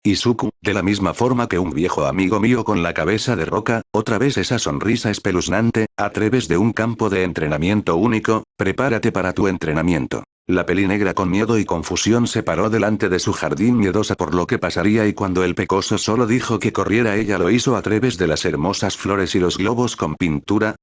Izuku, de la misma forma que un viejo amigo mío con la cabeza de roca, otra vez esa sonrisa espeluznante, a través de un campo de entrenamiento único, prepárate para tu entrenamiento. La pelinegra con miedo y confusión se paró delante de su jardín miedosa por lo que pasaría y cuando el pecoso solo dijo que corriera ella lo hizo a través de las hermosas flores y los globos con pintura.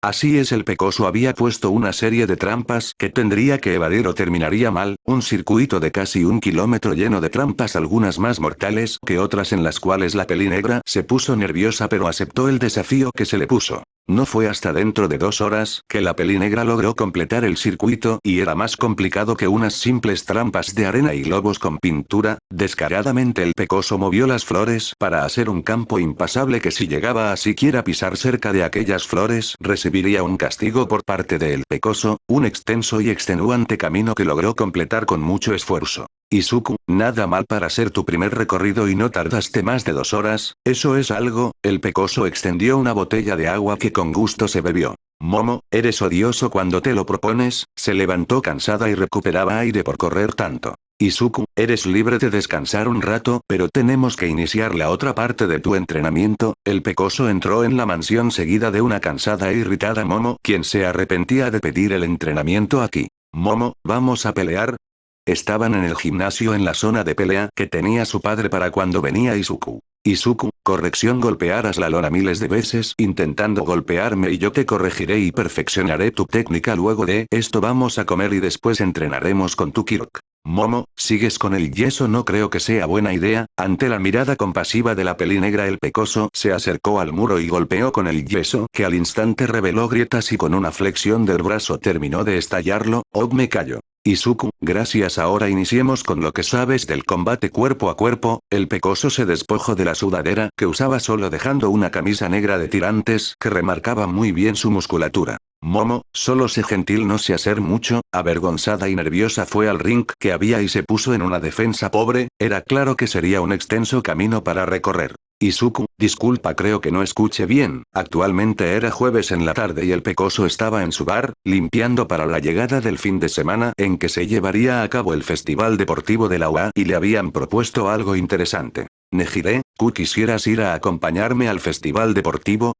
Así es, el pecoso había puesto una serie de trampas que tendría que evadir o terminaría mal, un circuito de casi 1 kilómetro lleno de trampas, algunas más mortales que otras en las cuales la pelinegra se puso nerviosa pero aceptó el desafío que se le puso. No fue hasta dentro de 2 horas que la pelinegra logró completar el circuito y era más complicado que unas simples trampas de arena y globos con pintura. Descaradamente el pecoso movió las flores para hacer un campo impasable que si llegaba a siquiera pisar cerca de aquellas flores recibiría un castigo por parte del pecoso, un extenso y extenuante camino que logró completar con mucho esfuerzo. Izuku, nada mal para ser tu primer recorrido y no tardaste más de 2 horas, eso es algo. El pecoso extendió una botella de agua que con gusto se bebió. Momo, eres odioso cuando te lo propones. Se levantó cansada y recuperaba aire por correr tanto. Izuku, eres libre de descansar un rato, pero tenemos que iniciar la otra parte de tu entrenamiento. El pecoso entró en la mansión seguida de una cansada e irritada Momo, quien se arrepentía de pedir el entrenamiento aquí. Momo, ¿vamos a pelear? Estaban en el gimnasio en la zona de pelea que tenía su padre para cuando venía Izuku. Izuku, corrección, golpearás la lona miles de veces intentando golpearme y yo te corregiré y perfeccionaré tu técnica. Luego de esto vamos a comer y después entrenaremos con tu Kirok. Momo, ¿sigues con el yeso? No creo que sea buena idea. Ante la mirada compasiva de la pelinegra el pecoso se acercó al muro y golpeó con el yeso que al instante reveló grietas y con una flexión del brazo terminó de estallarlo. Oh, me callo. Izuku, gracias, ahora iniciemos con lo que sabes del combate cuerpo a cuerpo. El pecoso se despojó de la sudadera que usaba solo dejando una camisa negra de tirantes que remarcaba muy bien su musculatura. Momo, solo sé gentil no sé hacer mucho, avergonzada y nerviosa fue al ring que había y se puso en una defensa pobre, era claro que sería un extenso camino para recorrer. Izuku, disculpa creo que no escuché bien, actualmente era jueves en la tarde y el pecoso estaba en su bar, limpiando para la llegada del fin de semana en que se llevaría a cabo el festival deportivo de la UA y le habían propuesto algo interesante. Nejire, ¿tú quisieras ir a acompañarme al festival deportivo?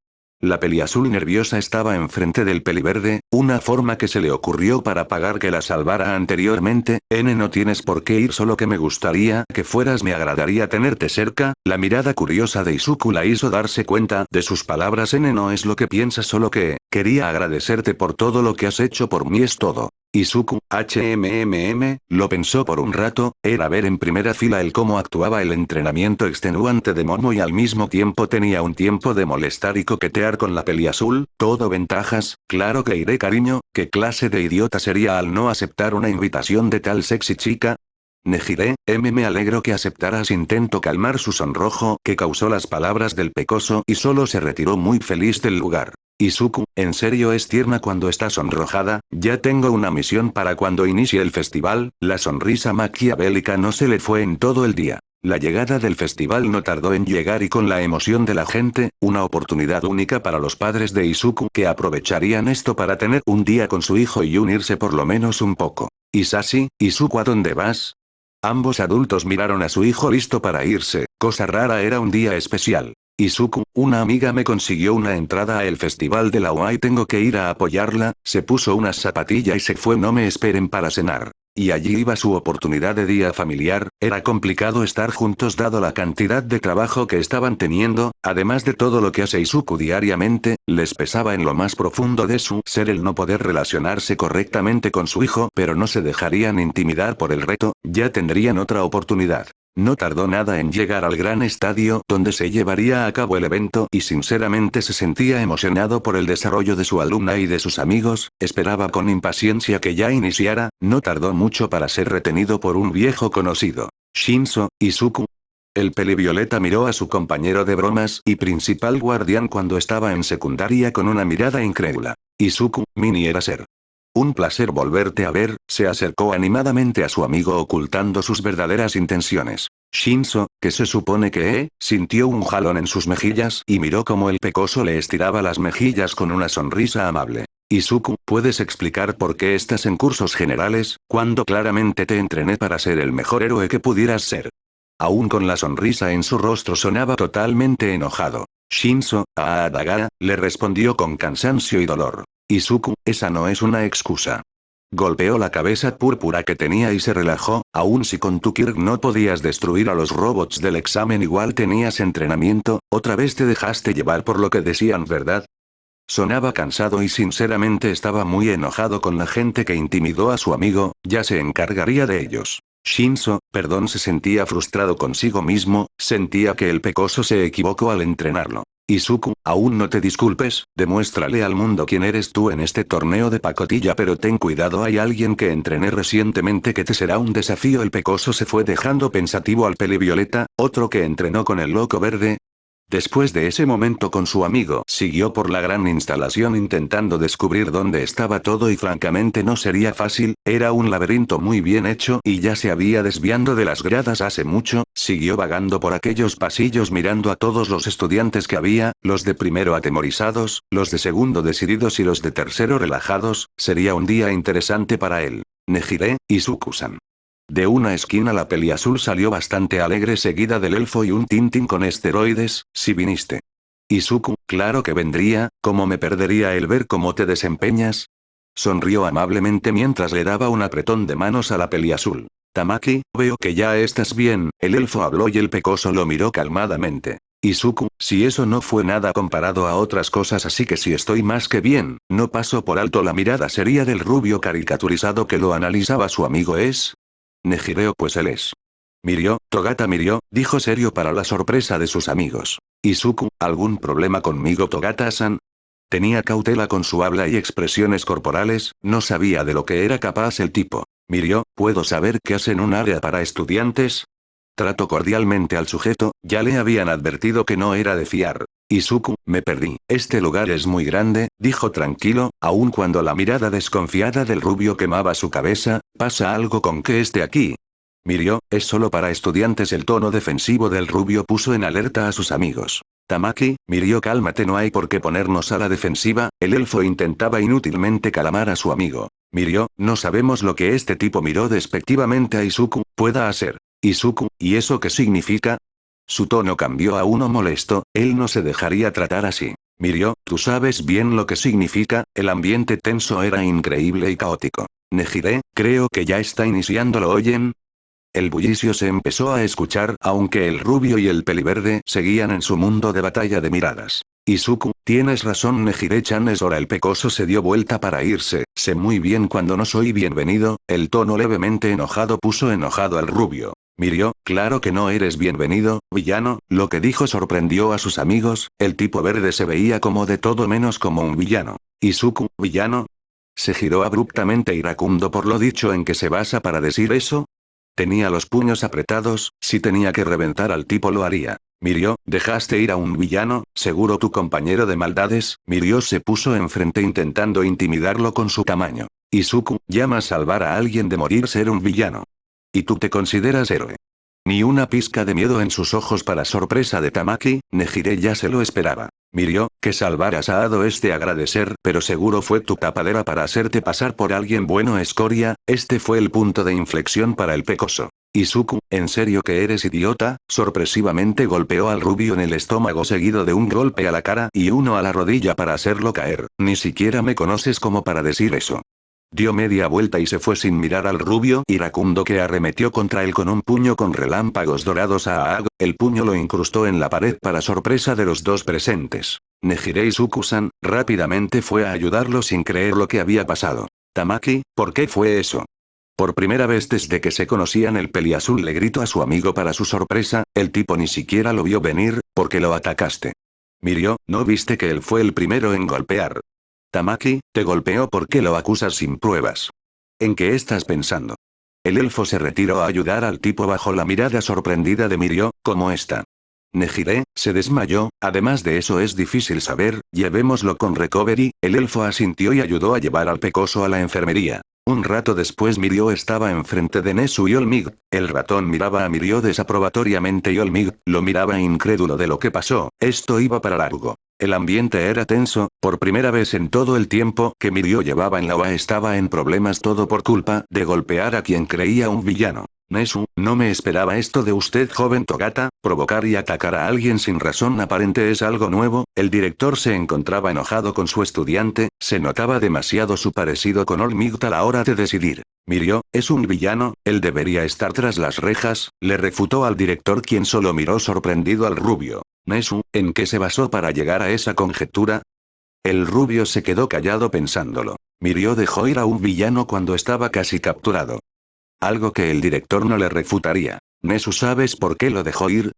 La peliazul nerviosa estaba enfrente del peliverde, una forma que se le ocurrió para pagar que la salvara anteriormente. No tienes por qué ir, solo que me gustaría que fueras, me agradaría tenerte cerca. La mirada curiosa de Izuku la hizo darse cuenta de sus palabras. No es lo que piensas, solo que quería agradecerte por todo lo que has hecho por mí, es todo. Izuku, lo pensó por un rato, era ver en primera fila el cómo actuaba el entrenamiento extenuante de Momo y al mismo tiempo tenía un tiempo de molestar y coquetear con la peliazul, todo ventajas. Claro que iré cariño, ¿qué clase de idiota sería al no aceptar una invitación de tal sexy chica? Nejire, me alegro que aceptaras. Intentó calmar su sonrojo que causó las palabras del pecoso y solo se retiró muy feliz del lugar. Izuku, en serio es tierna cuando está sonrojada, ya tengo una misión para cuando inicie el festival. La sonrisa maquiavélica no se le fue en todo el día. La llegada del festival no tardó en llegar y con la emoción de la gente, una oportunidad única para los padres de Izuku que aprovecharían esto para tener un día con su hijo y unirse por lo menos un poco. Isashi, Izuku, ¿a dónde vas? Ambos adultos miraron a su hijo listo para irse, cosa rara, era un día especial. Izuku, una amiga me consiguió una entrada a el festival de la UA y tengo que ir a apoyarla, se puso unas zapatillas y se fue. No me esperen para cenar. Y allí iba su oportunidad de día familiar, era complicado estar juntos dado la cantidad de trabajo que estaban teniendo, además de todo lo que hace Izuku diariamente, les pesaba en lo más profundo de su ser el no poder relacionarse correctamente con su hijo, pero no se dejarían intimidar por el reto, ya tendrían otra oportunidad. No tardó nada en llegar al gran estadio donde se llevaría a cabo el evento y sinceramente se sentía emocionado por el desarrollo de su alumna y de sus amigos, esperaba con impaciencia que ya iniciara. No tardó mucho para ser retenido por un viejo conocido. Shinzo, Izuku. El pelivioleta miró a su compañero de bromas y principal guardián cuando estaba en secundaria con una mirada incrédula. Izuku, Mini era ser. Un placer volverte a ver, se acercó animadamente a su amigo ocultando sus verdaderas intenciones. Shinzo, ¿qué se supone que sintió un jalón en sus mejillas y miró cómo el pecoso le estiraba las mejillas con una sonrisa amable. Izuku, ¿puedes explicar por qué estás en cursos generales, cuando claramente te entrené para ser el mejor héroe que pudieras ser? Aún con la sonrisa en su rostro sonaba totalmente enojado. Shinzo, Adagara, le respondió con cansancio y dolor. Izuku, esa no es una excusa. Golpeó la cabeza púrpura que tenía y se relajó, aun si con tu Kirk no podías destruir a los robots del examen igual tenías entrenamiento, otra vez te dejaste llevar por lo que decían, ¿verdad? Sonaba cansado y sinceramente estaba muy enojado con la gente que intimidó a su amigo, ya se encargaría de ellos. Shinzo, perdón, se sentía frustrado consigo mismo, sentía que el pecoso se equivocó al entrenarlo. Izuku, aún no te disculpes, demuéstrale al mundo quién eres tú en este torneo de pacotilla, pero ten cuidado, hay alguien que entrené recientemente que te será un desafío. El pecoso se fue dejando pensativo al pelivioleta, otro que entrenó con el loco verde. Después de ese momento con su amigo, siguió por la gran instalación intentando descubrir dónde estaba todo y francamente no sería fácil, era un laberinto muy bien hecho y ya se había desviando de las gradas hace mucho, siguió vagando por aquellos pasillos mirando a todos los estudiantes que había, los de primero atemorizados, los de segundo decididos y los de tercero relajados, sería un día interesante para él. Nejire, Izuku-san. De una esquina la peliazul salió bastante alegre seguida del elfo y un Tintín con esteroides, si viniste. Izuku, claro que vendría, ¿cómo me perdería el ver cómo te desempeñas? Sonrió amablemente mientras le daba un apretón de manos a la peliazul. Tamaki, veo que ya estás bien, el elfo habló y el pecoso lo miró calmadamente. Izuku, si eso no fue nada comparado a otras cosas, así que si estoy más que bien, no paso por alto la mirada seria del rubio caricaturizado que lo analizaba su amigo es. Nejireo, pues él es. Mirio, Togata Mirio, dijo serio para la sorpresa de sus amigos. Izuku, ¿algún problema conmigo, Togata-san? Tenía cautela con su habla y expresiones corporales, no sabía de lo que era capaz el tipo. Mirio, ¿puedo saber qué hace en un área para estudiantes? Trató cordialmente al sujeto, ya le habían advertido que no era de fiar. Izuku, me perdí. Este lugar es muy grande, dijo tranquilo, aun cuando la mirada desconfiada del rubio quemaba su cabeza. ¿Pasa algo con que esté aquí? Mirio, es solo para estudiantes. El tono defensivo del rubio puso en alerta a sus amigos. Tamaki, Mirio, cálmate, no hay por qué ponernos a la defensiva. El elfo intentaba inútilmente calmar a su amigo. Mirio, no sabemos lo que este tipo, miró despectivamente a Izuku, pueda hacer. Izuku, ¿y eso qué significa? Su tono cambió a uno molesto, él no se dejaría tratar así. Mirio, tú sabes bien lo que significa. El ambiente tenso era increíble y caótico. Nejire, creo que ya está iniciando, ¿lo oyen? El bullicio se empezó a escuchar, aunque el rubio y el peliverde seguían en su mundo de batalla de miradas. Izuku, tienes razón, Nejire-chan, es hora. El pecoso se dio vuelta para irse. Sé muy bien cuando no soy bienvenido. El tono levemente enojado puso enojado al rubio. Mirio, claro que no eres bienvenido, villano. Lo que dijo sorprendió a sus amigos. El tipo verde se veía como de todo menos como un villano. Izuku, villano. Se giró abruptamente iracundo por lo dicho. ¿En qué se basa para decir eso? Tenía los puños apretados, si tenía que reventar al tipo lo haría. Mirio, dejaste ir a un villano, seguro tu compañero de maldades. Mirio se puso enfrente intentando intimidarlo con su tamaño. Izuku, llama salvar a alguien de morir ser un villano. ¿Y tú te consideras héroe? Ni una pizca de miedo en sus ojos. Para sorpresa de Tamaki, Nejire ya se lo esperaba. Mirio, que salvaras a Ado es de agradecer, pero seguro fue tu tapadera para hacerte pasar por alguien bueno, escoria. Este fue el punto de inflexión para el pecoso. Izuku, ¿en serio que eres idiota? Sorpresivamente golpeó al rubio en el estómago seguido de un golpe a la cara y uno a la rodilla para hacerlo caer. Ni siquiera me conoces como para decir eso. Dio media vuelta y se fue sin mirar al rubio iracundo que arremetió contra él con un puño con relámpagos dorados a Aag. El puño lo incrustó en la pared para sorpresa de los dos presentes. Nejire Izuku-san rápidamente fue a ayudarlo sin creer lo que había pasado. Tamaki, ¿por qué fue eso? Por primera vez desde que se conocían, el peliazul le gritó a su amigo. Para su sorpresa, el tipo ni siquiera lo vio venir. ¿Por qué lo atacaste? Mirio, ¿no viste que él fue el primero en golpear? Tamaki, te golpeó. ¿Por qué lo acusas sin pruebas? ¿En qué estás pensando? El elfo se retiró a ayudar al tipo bajo la mirada sorprendida de Mirio. ¿Cómo está? Nejire, se desmayó. Además de eso es difícil saber, llevémoslo con recovery. El elfo asintió y ayudó a llevar al pecoso a la enfermería. Un rato después Mirio estaba enfrente de Nezu y Olmig. El ratón miraba a Mirio desaprobatoriamente y Olmig lo miraba incrédulo de lo que pasó. Esto iba para largo. El ambiente era tenso. Por primera vez en todo el tiempo que Mirio llevaba en la OA estaba en problemas, todo por culpa de golpear a quien creía un villano. Nezu, no me esperaba esto de usted, joven Togata. Provocar y atacar a alguien sin razón aparente es algo nuevo. El director se encontraba enojado con su estudiante. Se notaba demasiado su parecido con Olmig a la hora de decidir. Mirio, es un villano, él debería estar tras las rejas, le refutó al director, quien solo miró sorprendido al rubio. Nezu, ¿en qué se basó para llegar a esa conjetura? El rubio se quedó callado pensándolo. Mirio dejó ir a un villano cuando estaba casi capturado. Algo que el director no le refutaría. Nezu, ¿sabes por qué lo dejó ir?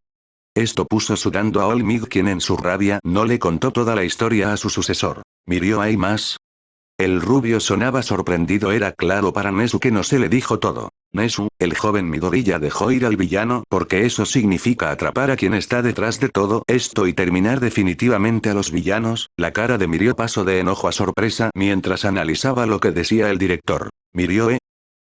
Esto puso sudando a Olmig, quien en su rabia no le contó toda la historia a su sucesor. Mirio, ¿hay más? El rubio sonaba sorprendido. Era claro para Nezu que no se le dijo todo. Nezu, el joven Midoriya dejó ir al villano porque eso significa atrapar a quien está detrás de todo esto y terminar definitivamente a los villanos. La cara de Mirio pasó de enojo a sorpresa mientras analizaba lo que decía el director. Mirio,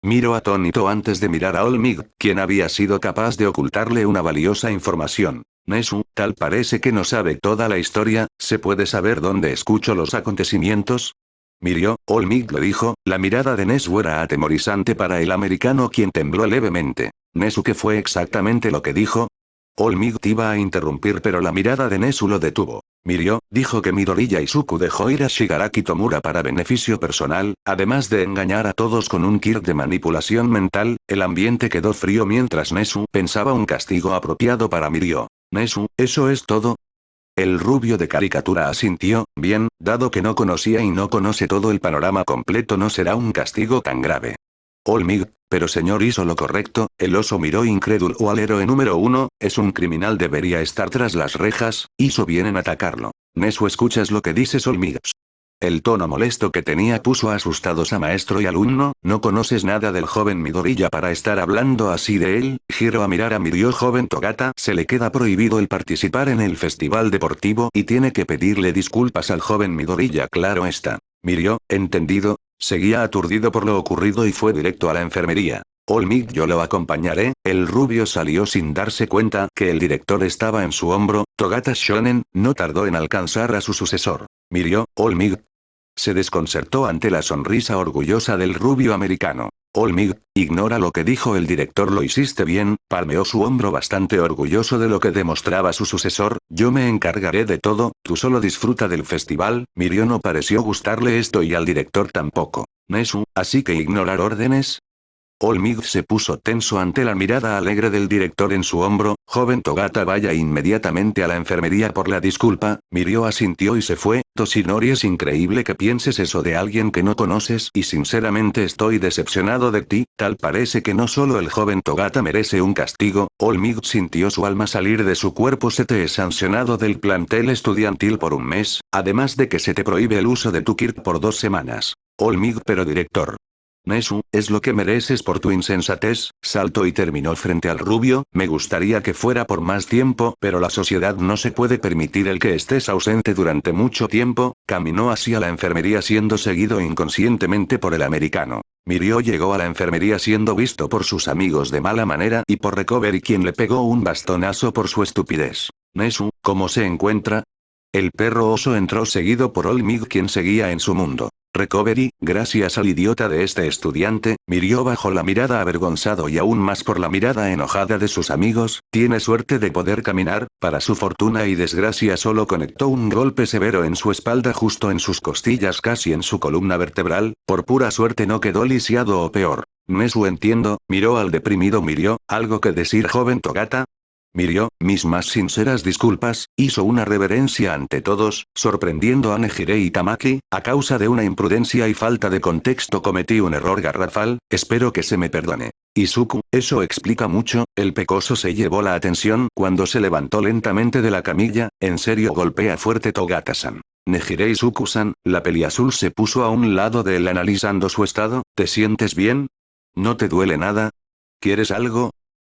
miró atónito antes de mirar a Olmig, quien había sido capaz de ocultarle una valiosa información. Nezu, tal parece que no sabe toda la historia. ¿Se puede saber dónde escucho los acontecimientos? Mirio, Olmig lo dijo. La mirada de Nezu era atemorizante para el americano, quien tembló levemente. Nezu, ¿qué fue exactamente lo que dijo? Olmig iba a interrumpir, pero la mirada de Nezu lo detuvo. Mirio, dijo que Midoriya Izuku dejó ir a Shigaraki Tomura para beneficio personal, además de engañar a todos con un kit de manipulación mental. El ambiente quedó frío mientras Nezu pensaba un castigo apropiado para Mirio. Nezu, ¿eso es todo? El rubio de caricatura asintió. Bien, dado que no conocía y no conoce todo el panorama completo, no será un castigo tan grave. Olmig, pero señor, hizo lo correcto. El oso miró incrédulo al héroe número 1, es un criminal, debería estar tras las rejas, hizo bien en atacarlo. Nezu, ¿escuchas lo que dices, Olmig? El tono molesto que tenía puso asustados a maestro y alumno. ¿No conoces nada del joven Midoriya para estar hablando así de él? Giro a mirar a Mirio. Joven Togata, se le queda prohibido el participar en el festival deportivo y tiene que pedirle disculpas al joven Midoriya. Claro está. Mirio, entendido. Seguía aturdido por lo ocurrido y fue directo a la enfermería. All Might, yo lo acompañaré. El rubio salió sin darse cuenta que el director estaba en su hombro. Togata Shonen no tardó en alcanzar a su sucesor. Mirio, All Might se desconcertó ante la sonrisa orgullosa del rubio americano. All Might, ignora lo que dijo el director. Lo hiciste bien. Palmeó su hombro bastante orgulloso de lo que demostraba su sucesor. Yo me encargaré de todo, tú solo disfruta del festival. Mirio no pareció gustarle esto y al director tampoco. Nezu, así que ignorar órdenes. All Might se puso tenso ante la mirada alegre del director en su hombro. Joven Togata, vaya inmediatamente a la enfermería por la disculpa. Mirio asintió y se fue. Toshinori, es increíble que pienses eso de alguien que no conoces y sinceramente estoy decepcionado de ti. Tal parece que no solo el joven Togata merece un castigo. All Might sintió su alma salir de su cuerpo. Se te es sancionado del plantel estudiantil por un mes, además de que se te prohíbe el uso de tu kirk por 2 semanas. All Might, pero director. Nezu, es lo que mereces por tu insensatez. Saltó y terminó frente al rubio. Me gustaría que fuera por más tiempo, pero la sociedad no se puede permitir el que estés ausente durante mucho tiempo. Caminó hacia la enfermería siendo seguido inconscientemente por el americano. Mirio llegó a la enfermería siendo visto por sus amigos de mala manera y por Recovery, quien le pegó un bastonazo por su estupidez. Nezu, ¿cómo se encuentra? El perro oso entró seguido por All Might, quien seguía en su mundo. Recovery, gracias al idiota de este estudiante. Mirio bajó la mirada avergonzado y aún más por la mirada enojada de sus amigos. Tiene suerte de poder caminar. Para su fortuna y desgracia solo conectó un golpe severo en su espalda, justo en sus costillas, casi en su columna vertebral. Por pura suerte no quedó lisiado o peor. Nezu, entiendo. Miró al deprimido Mirio. ¿Algo que decir, joven Togata? Mirio, mis más sinceras disculpas. Hizo una reverencia ante todos, sorprendiendo a Nejire y Tamaki. A causa de una imprudencia y falta de contexto cometí un error garrafal, espero que se me perdone. Izuku, eso explica mucho. El pecoso se llevó la atención cuando se levantó lentamente de la camilla. En serio, golpea fuerte Togata-san. Nejire. Izuku-san, la peliazul se puso a un lado de él analizando su estado. ¿Te sientes bien? ¿No te duele nada? ¿Quieres algo?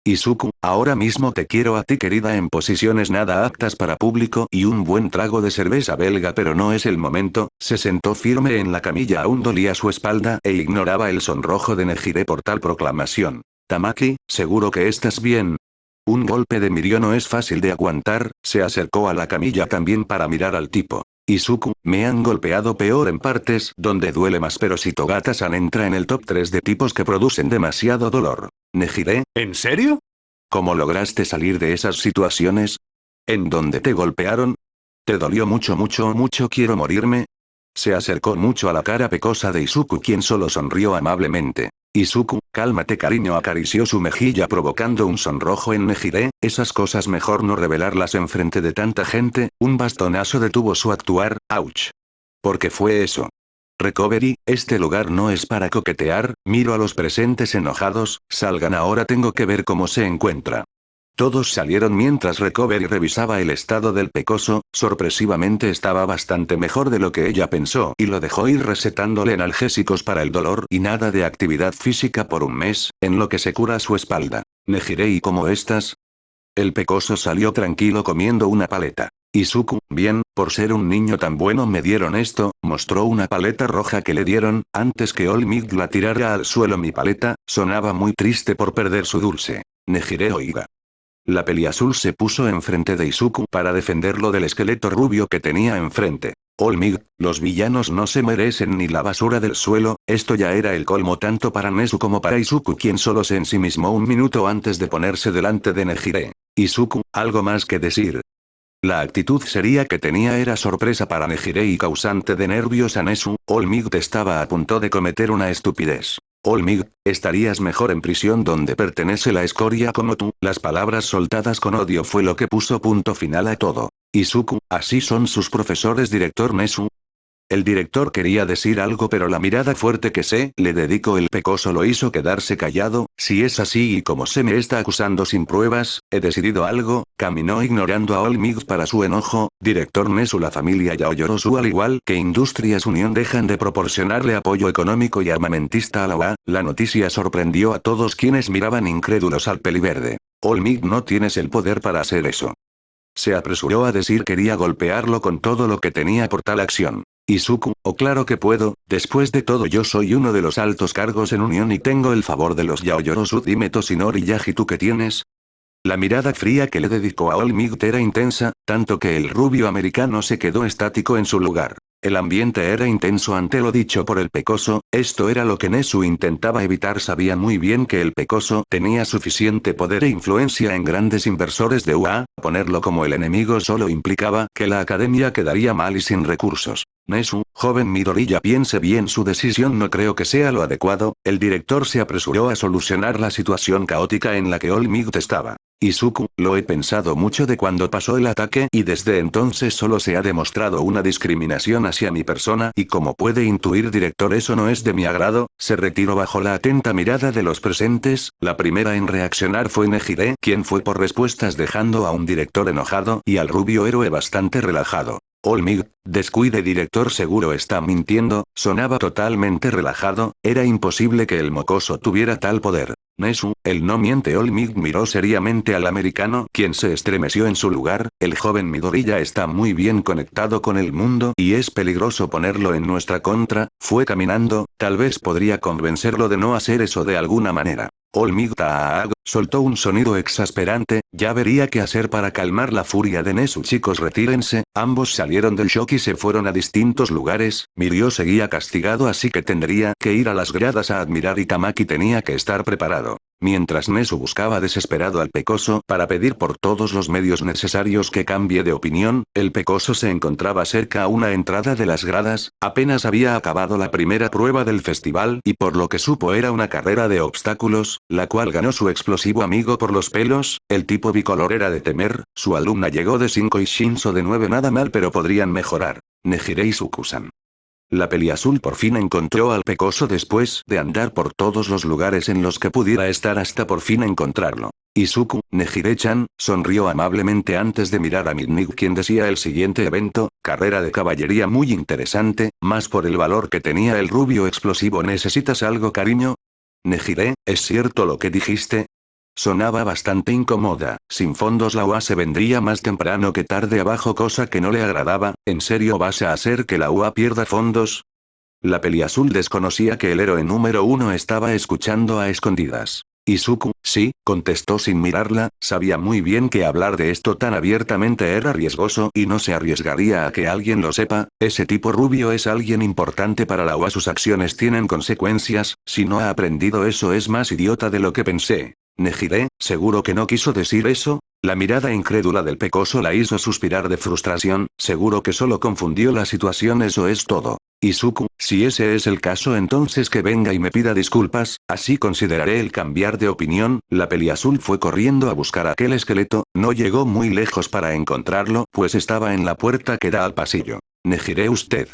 Izuku, ahora mismo te quiero a ti, querida, en posiciones nada aptas para público y un buen trago de cerveza belga, pero no es el momento. Se sentó firme en la camilla, aún dolía su espalda e ignoraba el sonrojo de Nejire por tal proclamación. Tamaki, ¿seguro que estás bien? Un golpe de Mirio no es fácil de aguantar. Se acercó a la camilla también para mirar al tipo. Izuku, me han golpeado peor en partes donde duele más, pero si Togata-san entra en el top 3 de tipos que producen demasiado dolor. Nejire, ¿en serio? ¿Cómo lograste salir de esas situaciones? ¿En donde te golpearon? ¿Te dolió mucho, mucho, mucho? Quiero morirme. Se acercó mucho a la cara pecosa de Izuku, quien solo sonrió amablemente. Izuku, cálmate, cariño. Acarició su mejilla provocando un sonrojo en Nejire. Esas cosas mejor no revelarlas enfrente de tanta gente. Un bastonazo detuvo su actuar. Ouch. ¿Por qué fue eso? Recovery, este lugar no es para coquetear. Miro a los presentes enojados. Salgan ahora, tengo que ver cómo se encuentra. Todos salieron mientras Recovery revisaba el estado del pecoso. Sorpresivamente estaba bastante mejor de lo que ella pensó y lo dejó ir recetándole analgésicos para el dolor y nada de actividad física por un mes, en lo que se cura su espalda. Nejire, ¿y cómo estás? El pecoso salió tranquilo comiendo una paleta. Izuku, bien, por ser un niño tan bueno me dieron esto. Mostró una paleta roja que le dieron, antes que All Might la tirara al suelo. Mi paleta, sonaba muy triste por perder su dulce. Nejire, oiga. La peliazul se puso enfrente de Izuku para defenderlo del esqueleto rubio que tenía enfrente. All Might, los villanos no se merecen ni la basura del suelo. Esto ya era el colmo tanto para Nezu como para Izuku, quien solo se ensimismó un minuto antes de ponerse delante de Nejire. Izuku, ¿algo más que decir? La actitud seria que tenía era sorpresa para Nejire y causante de nervios a Nezu. All Might estaba a punto de cometer una estupidez. All Might, estarías mejor en prisión donde pertenece la escoria como tú. Las palabras soltadas con odio fue lo que puso punto final a todo. Izuku, ¿así son sus profesores, director Nezu? El director quería decir algo pero la mirada fuerte que se le dedicó el pecoso lo hizo quedarse callado. Si es así y como se me está acusando sin pruebas, he decidido algo, caminó ignorando a Olmig para su enojo. Director Nesu, la familia Yaoyorosu al igual que Industrias Unión dejan de proporcionarle apoyo económico y armamentista a la UA. La noticia sorprendió a todos quienes miraban incrédulos al peliverde. Olmig, no tienes el poder para hacer eso. Se apresuró a decir quería golpearlo con todo lo que tenía por tal acción. Izuku, oh claro que puedo, después de todo yo soy uno de los altos cargos en Unión y tengo el favor de los Yaoyorosu. Dime Toshinori Yaji, ¿tú qué tienes? La mirada fría que le dedicó a Olmig era intensa, tanto que el rubio americano se quedó estático en su lugar. El ambiente era intenso ante lo dicho por el pecoso, esto era lo que Nesu intentaba evitar. Sabía muy bien que el pecoso tenía suficiente poder e influencia en grandes inversores de UA, ponerlo como el enemigo solo implicaba que la academia quedaría mal y sin recursos. Nesu, joven Midoriya, piense bien su decisión, no creo que sea lo adecuado. El director se apresuró a solucionar la situación caótica en la que Olmig estaba. Izuku, lo he pensado mucho de cuando pasó el ataque y desde entonces solo se ha demostrado una discriminación hacia mi persona y como puede intuir director eso no es de mi agrado. Se retiró bajo la atenta mirada de los presentes. La primera en reaccionar fue Nejire, quien fue por respuestas dejando a un director enojado y al rubio héroe bastante relajado. Olmig, descuide director, seguro está mintiendo. Sonaba totalmente relajado, era imposible que el mocoso tuviera tal poder. Nesu, él no miente. Olmig miró seriamente al americano, quien se estremeció en su lugar. El joven Midoriya está muy bien conectado con el mundo y es peligroso ponerlo en nuestra contra. Fue caminando, tal vez podría convencerlo de no hacer eso de alguna manera. Olmig Taag soltó un sonido exasperante, ya vería qué hacer para calmar la furia de Nesu. Chicos, retírense. Ambos salieron del shock y se fueron a distintos lugares. Mirio seguía castigado, así que tendría que ir a las gradas a admirar y Tamaki tenía que estar preparado. Mientras Nesu buscaba desesperado al pecoso para pedir por todos los medios necesarios que cambie de opinión, el pecoso se encontraba cerca a una entrada de las gradas, apenas había acabado la primera prueba del festival y por lo que supo era una carrera de obstáculos, la cual ganó su explosivo amigo por los pelos. El tipo bicolor era de temer, su alumna llegó de 5 y Shinzo de 9, nada mal pero podrían mejorar. Nejire Izuku-san. La peliazul por fin encontró al pecoso después de andar por todos los lugares en los que pudiera estar hasta por fin encontrarlo. Izuku, Nejire-chan, sonrió amablemente antes de mirar a Midnig, quien decía el siguiente evento, carrera de caballería muy interesante, más por el valor que tenía el rubio explosivo. ¿Necesitas algo, cariño? Nejire, ¿es cierto lo que dijiste? Sonaba bastante incómoda. Sin fondos la UA se vendría más temprano que tarde abajo, cosa que no le agradaba. ¿En serio vas a hacer que la UA pierda fondos? La peliazul desconocía que el héroe número 1 estaba escuchando a escondidas. Izuku, sí, contestó sin mirarla, sabía muy bien que hablar de esto tan abiertamente era riesgoso y no se arriesgaría a que alguien lo sepa. Ese tipo rubio es alguien importante para la UA, sus acciones tienen consecuencias. Si no ha aprendido eso es más idiota de lo que pensé. Nejire, ¿seguro que no quiso decir eso? La mirada incrédula del pecoso la hizo suspirar de frustración. Seguro que solo confundió la situación, eso es todo. Izuku, si ese es el caso entonces que venga y me pida disculpas, así consideraré el cambiar de opinión. La peliazul fue corriendo a buscar aquel esqueleto, no llegó muy lejos para encontrarlo, pues estaba en la puerta que da al pasillo. Nejire, usted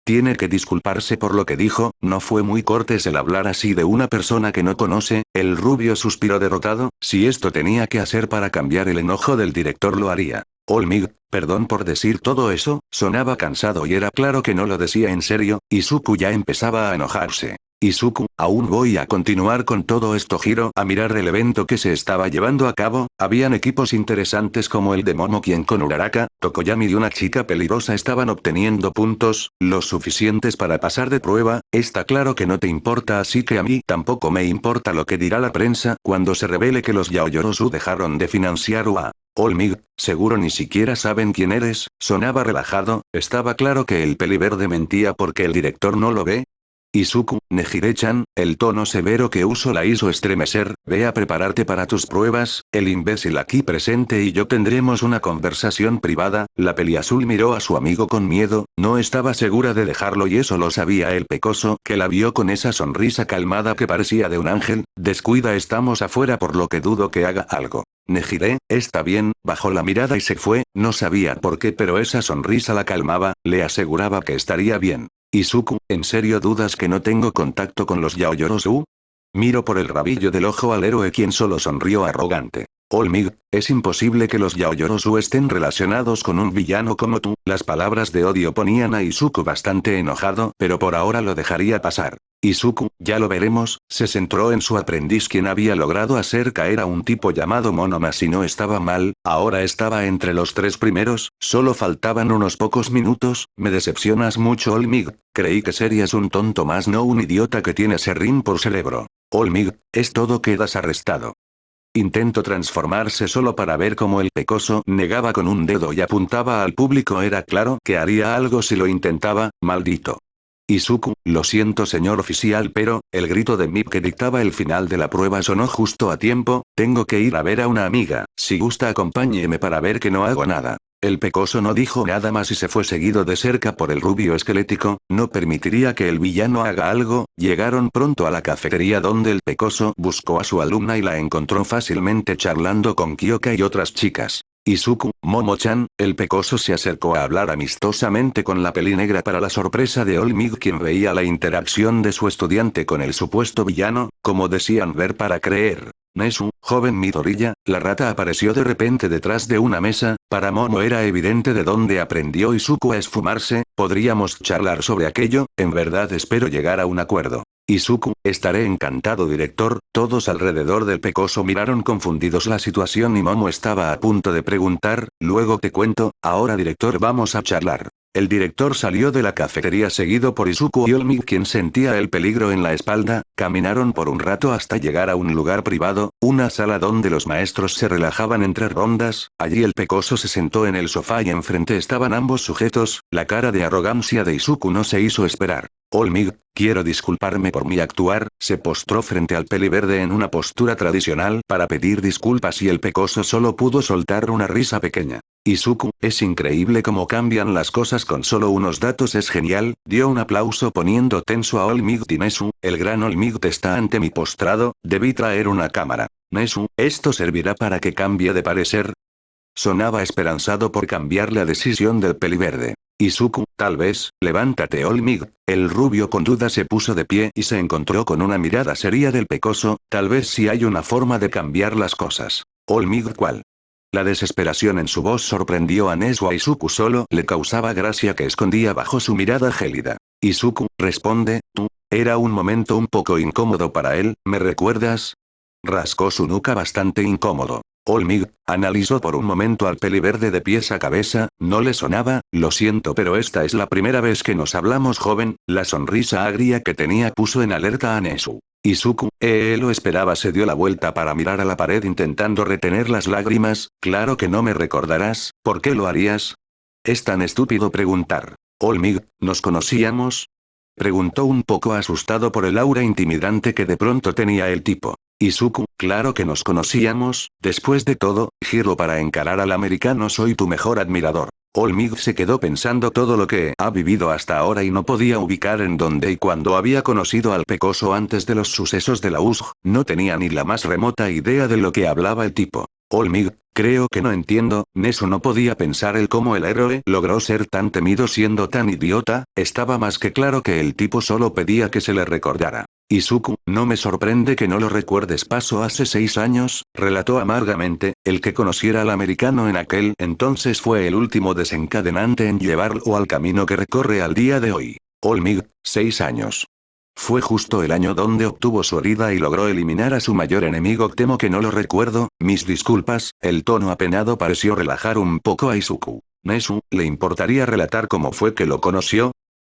tiene que disculparse por lo que dijo, no fue muy cortés el hablar así de una persona que no conoce. El rubio suspiró derrotado, si esto tenía que hacer para cambiar el enojo del director lo haría. Olmig, perdón por decir todo eso, sonaba cansado y era claro que no lo decía en serio. Izuku ya empezaba a enojarse. Izuku, aún voy a continuar con todo esto. Giro a mirar el evento que se estaba llevando a cabo. Habían equipos interesantes como el de Momo, quien con Uraraka, Tokoyami y una chica peligrosa estaban obteniendo puntos, los suficientes para pasar de prueba. Está claro que no te importa, así que a mí tampoco me importa lo que dirá la prensa cuando se revele que los Yaoyorosu dejaron de financiar UA. Olmig, seguro ni siquiera saben quién eres. Sonaba relajado, estaba claro que el peliverde mentía porque el director no lo ve. Izuku, Nejire-chan, el tono severo que uso la hizo estremecer. Ve a prepararte para tus pruebas, el imbécil aquí presente y yo tendremos una conversación privada. La peliazul miró a su amigo con miedo, no estaba segura de dejarlo y eso lo sabía el pecoso, que la vio con esa sonrisa calmada que parecía de un ángel. Descuida, estamos afuera por lo que dudo que haga algo. Nejire, está bien, bajó la mirada y se fue, no sabía por qué pero esa sonrisa la calmaba, le aseguraba que estaría bien. Izuku, ¿en serio dudas que no tengo contacto con los Yaoyorozu? Miro por el rabillo del ojo al héroe quien solo sonrió arrogante. Olmig, es imposible que los Yaoyorozu estén relacionados con un villano como tú. Las palabras de odio ponían a Izuku bastante enojado, pero por ahora lo dejaría pasar. Izuku, ya lo veremos, se centró en su aprendiz quien había logrado hacer caer a un tipo llamado Monoma si no estaba mal, ahora estaba entre los 3 primeros, solo faltaban unos pocos minutos, me decepcionas mucho Olmig, creí que serías un tonto más no un idiota que tiene serrín por cerebro. Olmig, es todo quedas arrestado. Intento transformarse solo para ver cómo el pecoso negaba con un dedo y apuntaba al público era claro que haría algo si lo intentaba, maldito. Izuku, lo siento señor oficial pero, el grito de Mip que dictaba el final de la prueba sonó justo a tiempo, tengo que ir a ver a una amiga, si gusta acompáñeme para ver que no hago nada. El pecoso no dijo nada más y se fue seguido de cerca por el rubio esquelético, no permitiría que el villano haga algo, llegaron pronto a la cafetería donde el pecoso buscó a su alumna y la encontró fácilmente charlando con Kyoka y otras chicas. Izuku, Momo-chan, el pecoso se acercó a hablar amistosamente con la pelinegra para la sorpresa de Olmig quien veía la interacción de su estudiante con el supuesto villano, como decían ver para creer. Nesu, joven Midoriya, la rata apareció de repente detrás de una mesa, para Momo era evidente de dónde aprendió Izuku a esfumarse, podríamos charlar sobre aquello, en verdad espero llegar a un acuerdo. Izuku, estaré encantado director, todos alrededor del pecoso miraron confundidos la situación y Momo estaba a punto de preguntar, luego te cuento, ahora director vamos a charlar. El director salió de la cafetería seguido por Izuku y Olmig quien sentía el peligro en la espalda, caminaron por un rato hasta llegar a un lugar privado, una sala donde los maestros se relajaban entre rondas, allí el pecoso se sentó en el sofá y enfrente estaban ambos sujetos, la cara de arrogancia de Izuku no se hizo esperar. Olmig, quiero disculparme por mi actuar, se postró frente al peliverde en una postura tradicional para pedir disculpas y el pecoso solo pudo soltar una risa pequeña. Izuku, es increíble cómo cambian las cosas con solo unos datos es genial, dio un aplauso poniendo tenso a Olmig y Nesu, el gran Olmig está ante mi postrado, debí traer una cámara. Nesu, ¿esto servirá para que cambie de parecer? Sonaba esperanzado por cambiar la decisión del peliverde. Izuku, tal vez, levántate Olmig, el rubio con duda se puso de pie y se encontró con una mirada seria del pecoso, tal vez si hay una forma de cambiar las cosas. Olmig ¿cuál? La desesperación en su voz sorprendió a Nesu a Izuku solo le causaba gracia que escondía bajo su mirada gélida. Izuku, responde, tú, era un momento un poco incómodo para él, ¿me recuerdas? Rascó su nuca bastante incómodo. Olmig, analizó por un momento al peliverde de pies a cabeza, no le sonaba, lo siento pero esta es la primera vez que nos hablamos joven, la sonrisa agria que tenía puso en alerta a Nesu. Izuku, lo esperaba se dio la vuelta para mirar a la pared intentando retener las lágrimas, claro que no me recordarás, ¿por qué lo harías? Es tan estúpido preguntar. Olmig, ¿nos conocíamos? Preguntó un poco asustado por el aura intimidante que de pronto tenía el tipo. Izuku, claro que nos conocíamos, después de todo, giro para encarar al americano soy tu mejor admirador. Olmig se quedó pensando todo lo que ha vivido hasta ahora y no podía ubicar en dónde y cuándo había conocido al pecoso antes de los sucesos de la USG, no tenía ni la más remota idea de lo que hablaba el tipo. Olmig, creo que no entiendo, Nesu no podía pensar el cómo el héroe logró ser tan temido siendo tan idiota, estaba más que claro que el tipo solo pedía que se le recordara. Izuku, no me sorprende que no lo recuerdes pasó hace 6 años, relató amargamente, el que conociera al americano en aquel entonces fue el último desencadenante en llevarlo al camino que recorre al día de hoy. Olmig, 6 años. Fue justo el año donde obtuvo su herida y logró eliminar a su mayor enemigo temo que no lo recuerdo, mis disculpas, el tono apenado pareció relajar un poco a Izuku. Nesu, ¿le importaría relatar cómo fue que lo conoció?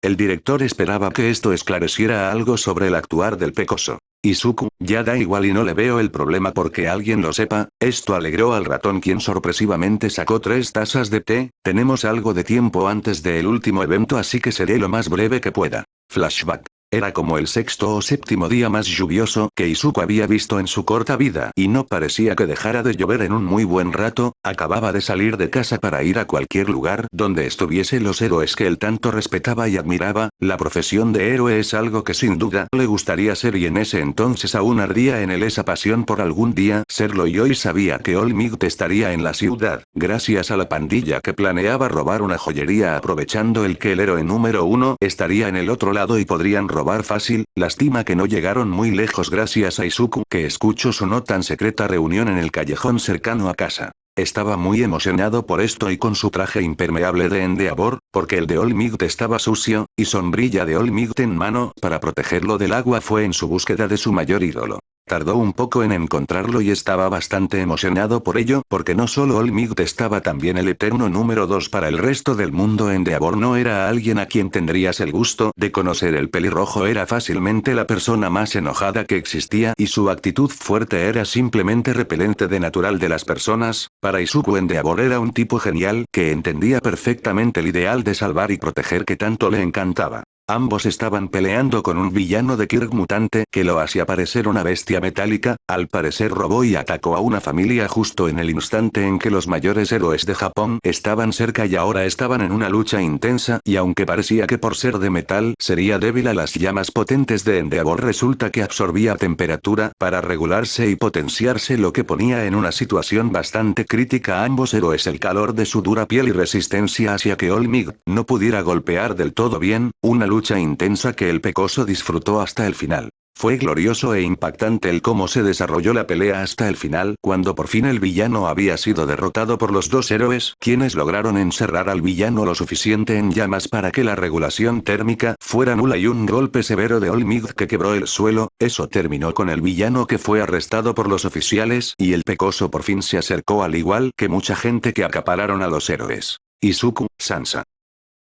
El director esperaba que esto esclareciera algo sobre el actuar del pecoso. Izuku, ya da igual y no le veo el problema porque alguien lo sepa, esto alegró al ratón quien sorpresivamente sacó 3 tazas de té, tenemos algo de tiempo antes del último evento así que seré lo más breve que pueda. Flashback. Era como el sexto o séptimo día más lluvioso que Izuku había visto en su corta vida y no parecía que dejara de llover en un muy buen rato. Acababa de salir de casa para ir a cualquier lugar donde estuviese los héroes que él tanto respetaba y admiraba. La profesión de héroe es algo que sin duda le gustaría ser y en ese entonces aún ardía en él esa pasión por algún día serlo y hoy sabía que All Might estaría en la ciudad, gracias a la pandilla que planeaba robar una joyería aprovechando el que el héroe número uno estaría en el otro lado y podrían robar fácil. Lástima que no llegaron muy lejos gracias a Izuku que escuchó su no tan secreta reunión en el callejón cercano a casa. Estaba muy emocionado por esto y con su traje impermeable de Endeavor, porque el de All Might estaba sucio, y sombrilla de All Might en mano para protegerlo del agua fue en su búsqueda de su mayor ídolo. Tardó un poco en encontrarlo y estaba bastante emocionado por ello, porque no solo All Might estaba también el eterno número 2 para el resto del mundo. Endeavor no era alguien a quien tendrías el gusto de conocer. El pelirrojo era fácilmente la persona más enojada que existía y su actitud fuerte era simplemente repelente de natural de las personas. Para Izuku Endeavor era un tipo genial que entendía perfectamente el ideal de salvar y proteger que tanto le encantaba. Ambos estaban peleando con un villano de Kirk mutante que lo hacía parecer una bestia metálica. Al parecer robó y atacó a una familia justo en el instante en que los mayores héroes de Japón estaban cerca y ahora estaban en una lucha intensa y aunque parecía que por ser de metal sería débil a las llamas potentes de Endeavor resulta que absorbía temperatura para regularse y potenciarse lo que ponía en una situación bastante crítica a ambos héroes el calor de su dura piel y resistencia hacia que All Might no pudiera golpear del todo bien, una lucha intensa que el pecoso disfrutó hasta el final. Fue glorioso e impactante el cómo se desarrolló la pelea hasta el final, cuando por fin el villano había sido derrotado por los dos héroes, quienes lograron encerrar al villano lo suficiente en llamas para que la regulación térmica fuera nula y un golpe severo de All Might que quebró el suelo. Eso terminó con el villano que fue arrestado por los oficiales y el pecoso por fin se acercó al igual que mucha gente que acapararon a los héroes. Izuku, Sansa.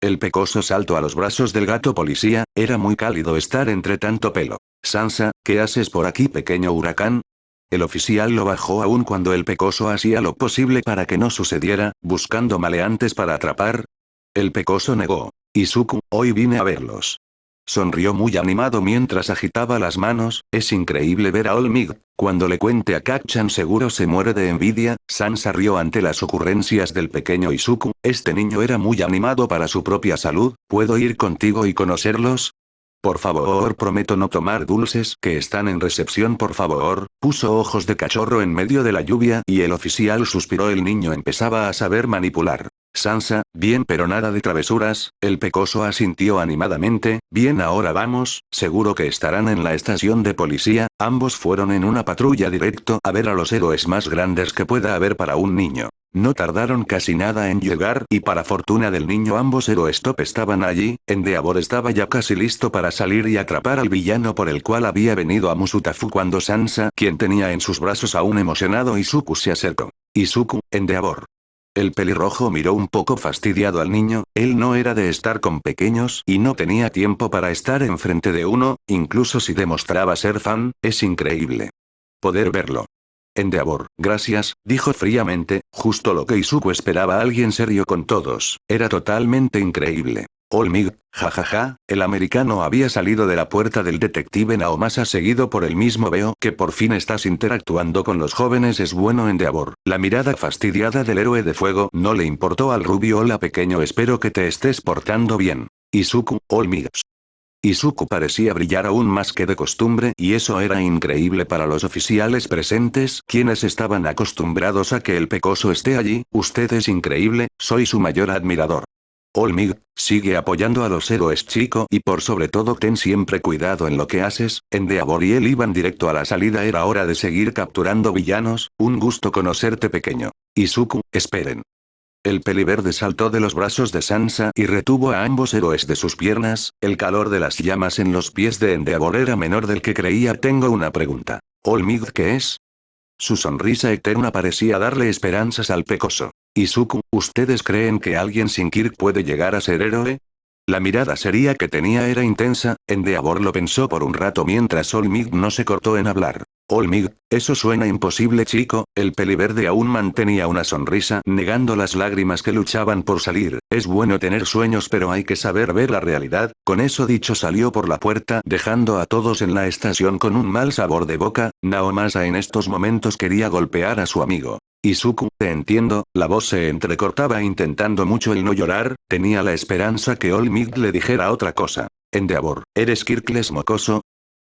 El pecoso saltó a los brazos del gato policía, era muy cálido estar entre tanto pelo. Sansa, ¿qué haces por aquí pequeño huracán? El oficial lo bajó aún cuando el pecoso hacía lo posible para que no sucediera, buscando maleantes para atrapar. El pecoso negó. Izuku, hoy vine a verlos. Sonrió muy animado mientras agitaba las manos. Es increíble ver a All Might. Cuando le cuente a Kacchan seguro se muere de envidia. Sansa rió ante las ocurrencias del pequeño Izuku. Este niño era muy animado para su propia salud. ¿Puedo ir contigo y conocerlos? Por favor, prometo no tomar dulces que están en recepción, por favor. Puso ojos de cachorro en medio de la lluvia y el oficial suspiró. El niño empezaba a saber manipular. Sansa, bien pero nada de travesuras. El pecoso asintió animadamente. Bien, ahora vamos, seguro que estarán en la estación de policía. Ambos fueron en una patrulla directo a ver a los héroes más grandes que pueda haber para un niño. No tardaron casi nada en llegar y para fortuna del niño ambos héroes top estaban allí. Endeavor estaba ya casi listo para salir y atrapar al villano por el cual había venido a Musutafu cuando Sansa, quien tenía en sus brazos a un emocionado Izuku, se acercó. Izuku, Endeavor. El pelirrojo miró un poco fastidiado al niño. Él no era de estar con pequeños y no tenía tiempo para estar enfrente de uno, incluso si demostraba ser fan. Es increíble poder verlo. Endeavor, gracias, dijo fríamente, justo lo que Izuku esperaba, alguien serio con todos. Era totalmente increíble. All Might, jajaja, el americano había salido de la puerta del detective Naomasa seguido por el mismo. Veo que por fin estás interactuando con los jóvenes, es bueno. Endeavor. La mirada fastidiada del héroe de fuego no le importó al rubio. Hola pequeño, espero que te estés portando bien. Izuku, All Might. Izuku parecía brillar aún más que de costumbre y eso era increíble para los oficiales presentes, quienes estaban acostumbrados a que el pecoso esté allí. Usted es increíble, soy su mayor admirador. All Might, sigue apoyando a los héroes chico y por sobre todo ten siempre cuidado en lo que haces. Endeavor y él iban directo a la salida, era hora de seguir capturando villanos. Un gusto conocerte pequeño. Izuku, esperen. El peliverde saltó de los brazos de Sansa y retuvo a ambos héroes de sus piernas. El calor de las llamas en los pies de Endeavor era menor del que creía. Tengo una pregunta. All Might, ¿qué es? Su sonrisa eterna parecía darle esperanzas al pecoso. Izuku, ¿ustedes creen que alguien sin Kirk puede llegar a ser héroe? La mirada seria que tenía era intensa. Endeavor lo pensó por un rato mientras Olmig no se cortó en hablar. Olmig, eso suena imposible chico. El peliverde aún mantenía una sonrisa negando las lágrimas que luchaban por salir. Es bueno tener sueños pero hay que saber ver la realidad. Con eso dicho salió por la puerta dejando a todos en la estación con un mal sabor de boca. Naomasa en estos momentos quería golpear a su amigo. Izuku, te entiendo, la voz se entrecortaba intentando mucho el no llorar, tenía la esperanza que Olmig le dijera otra cosa. Endeavor, ¿eres Kirkles mocoso?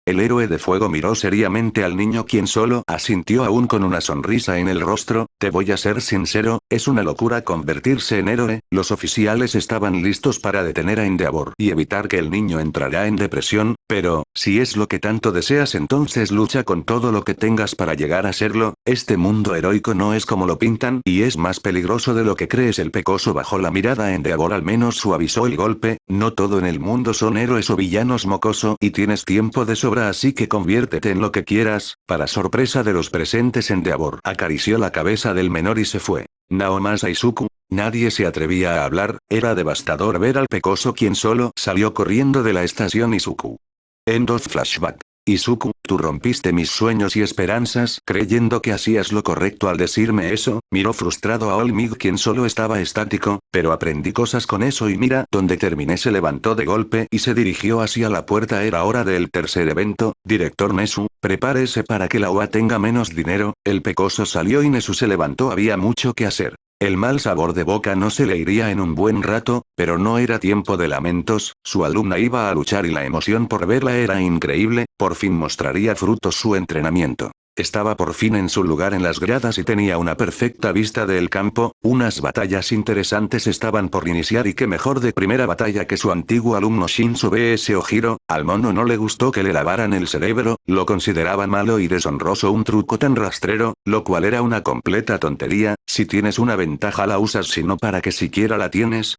El héroe de fuego miró seriamente al niño quien solo asintió aún con una sonrisa en el rostro. Te voy a ser sincero, es una locura convertirse en héroe. Los oficiales estaban listos para detener a Endeavor y evitar que el niño entrara en depresión, pero, si es lo que tanto deseas entonces lucha con todo lo que tengas para llegar a serlo. Este mundo heroico no es como lo pintan y es más peligroso de lo que crees. El pecoso bajó la mirada. Endeavor al menos suavizó el golpe. No todo en el mundo son héroes o villanos mocoso y tienes tiempo de sobra. Así que conviértete en lo que quieras. Para sorpresa de los presentes Endeavor acarició la cabeza del menor y se fue. Naomasa y Izuku. Nadie se atrevía a hablar, era devastador ver al pecoso quien solo salió corriendo de la estación. Izuku. End of flashback. Izuku, tú rompiste mis sueños y esperanzas creyendo que hacías lo correcto al decirme eso. Miró frustrado a Olmig quien solo estaba estático, pero aprendí cosas con eso y mira donde terminé. Se levantó de golpe y se dirigió hacia la puerta. Era hora del tercer evento. Director Nezu, prepárese para que la OA tenga menos dinero. El pecoso salió y Nezu se levantó. Había mucho que hacer. El mal sabor de boca no se le iría en un buen rato, pero no era tiempo de lamentos, su alumna iba a luchar y la emoción por verla era increíble. Por fin mostraría frutos su entrenamiento. Estaba por fin en su lugar en las gradas y tenía una perfecta vista del campo. Unas batallas interesantes estaban por iniciar y qué mejor de primera batalla que su antiguo alumno Shinzo vs Ojiro. Al mono no le gustó que le lavaran el cerebro, lo consideraba malo y deshonroso un truco tan rastrero, lo cual era una completa tontería. Si tienes una ventaja la usas, si no para qué siquiera la tienes.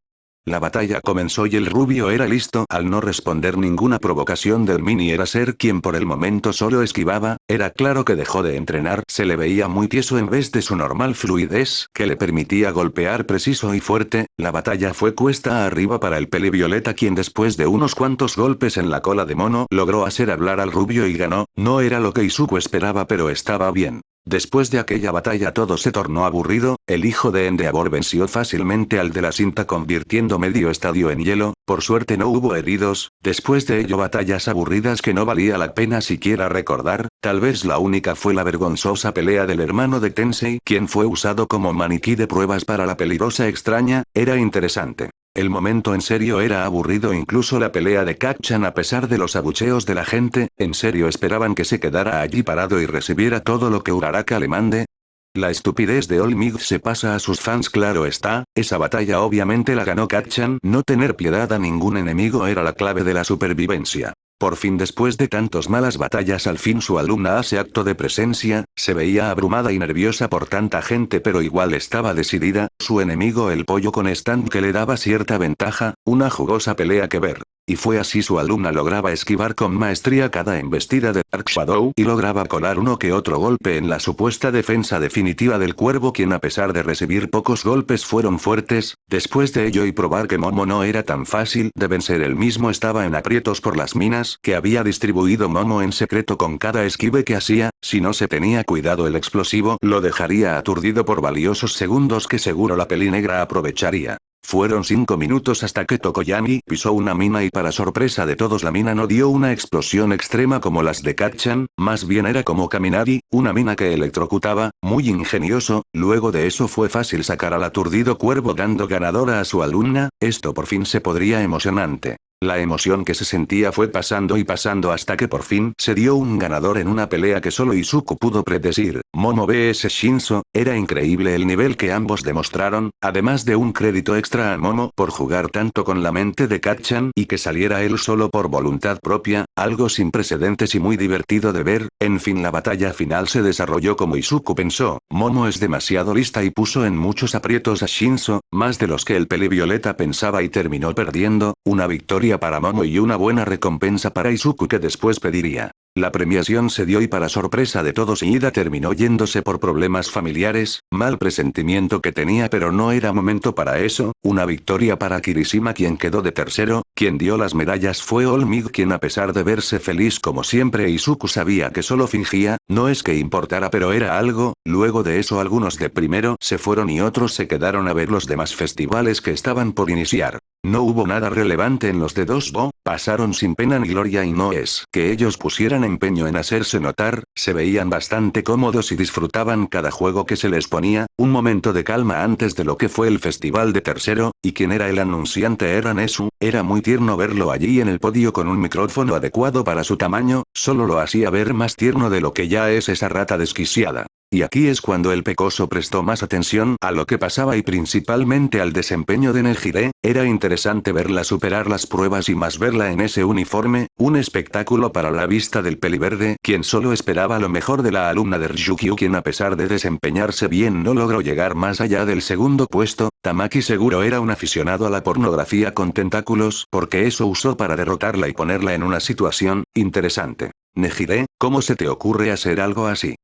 La batalla comenzó y el rubio era listo. Al no responder ninguna provocación del mini era ser quien por el momento solo esquivaba, era claro que dejó de entrenar. Se le veía muy tieso en vez de su normal fluidez que le permitía golpear preciso y fuerte. La batalla fue cuesta arriba para el pelivioleta quien después de unos cuantos golpes en la cola de mono logró hacer hablar al rubio y ganó. No era lo que Izuku esperaba pero estaba bien. Después de aquella batalla todo se tornó aburrido, el hijo de Endeavor venció fácilmente al de la cinta convirtiendo medio estadio en hielo, por suerte no hubo heridos. Después de ello batallas aburridas que no valía la pena siquiera recordar, tal vez la única fue la vergonzosa pelea del hermano de Tensei quien fue usado como maniquí de pruebas para la peligrosa extraña, era interesante. El momento en serio era aburrido, incluso la pelea de Kacchan a pesar de los abucheos de la gente, en serio esperaban que se quedara allí parado y recibiera todo lo que Uraraka le mande. La estupidez de Olmig se pasa a sus fans, claro está, esa batalla obviamente la ganó Kacchan, no tener piedad a ningún enemigo era la clave de la supervivencia. Por fin después de tantas malas batallas al fin su alumna hace acto de presencia, se veía abrumada y nerviosa por tanta gente pero igual estaba decidida, su enemigo el pollo con stand que le daba cierta ventaja, una jugosa pelea que ver. Y fue así su alumna lograba esquivar con maestría cada embestida de Dark Shadow y lograba colar uno que otro golpe en la supuesta defensa definitiva del cuervo quien a pesar de recibir pocos golpes fueron fuertes. Después de ello y probar que Momo no era tan fácil de vencer él mismo estaba en aprietos por las minas que había distribuido Momo en secreto con cada esquive que hacía, si no se tenía cuidado el explosivo lo dejaría aturdido por valiosos segundos que seguro la peli negra aprovecharía. Fueron 5 minutos hasta que Tokoyami pisó una mina y para sorpresa de todos la mina no dio una explosión extrema como las de Kacchan, más bien era como Kaminari, una mina que electrocutaba, muy ingenioso. Luego de eso fue fácil sacar al aturdido cuervo dando ganadora a su alumna, esto por fin se podría emocionante. La emoción que se sentía fue pasando y pasando hasta que por fin se dio un ganador en una pelea que solo Izuku pudo predecir. Momo vs Shinzo, era increíble el nivel que ambos demostraron, además de un crédito extra a Momo por jugar tanto con la mente de Kacchan y que saliera él solo por voluntad propia, algo sin precedentes y muy divertido de ver. En fin, la batalla final se desarrolló como Izuku pensó, Momo es demasiado lista y puso en muchos aprietos a Shinzo, más de los que el pelivioleta pensaba y terminó perdiendo, una victoria para Momo y una buena recompensa para Izuku que después pediría. La premiación se dio y para sorpresa de todos Ida terminó yéndose por problemas familiares, mal presentimiento que tenía pero no era momento para eso, una victoria para Kirishima quien quedó de tercero, quien dio las medallas fue Olmig quien a pesar de verse feliz como siempre Izuku sabía que solo fingía, no es que importara pero era algo, luego de eso algunos de primero se fueron y otros se quedaron a ver los demás festivales que estaban por iniciar. No hubo nada relevante en los de Dosbo, pasaron sin pena ni gloria y no es que ellos pusieran empeño en hacerse notar, se veían bastante cómodos y disfrutaban cada juego que se les ponía, un momento de calma antes de lo que fue el festival de tercero, y quien era el anunciante era Nezu, era muy tierno verlo allí en el podio con un micrófono adecuado para su tamaño, solo lo hacía ver más tierno de lo que ya es esa rata desquiciada. Y aquí es cuando el pecoso prestó más atención a lo que pasaba y principalmente al desempeño de Nejire, era interesante verla superar las pruebas y más verla en ese uniforme, un espectáculo para la vista del peliverde, quien solo esperaba lo mejor de la alumna de Ryukyu quien a pesar de desempeñarse bien no logró llegar más allá del segundo puesto, Tamaki seguro era un aficionado a la pornografía con tentáculos porque eso usó para derrotarla y ponerla en una situación interesante. Nejire, ¿cómo se te ocurre hacer algo así?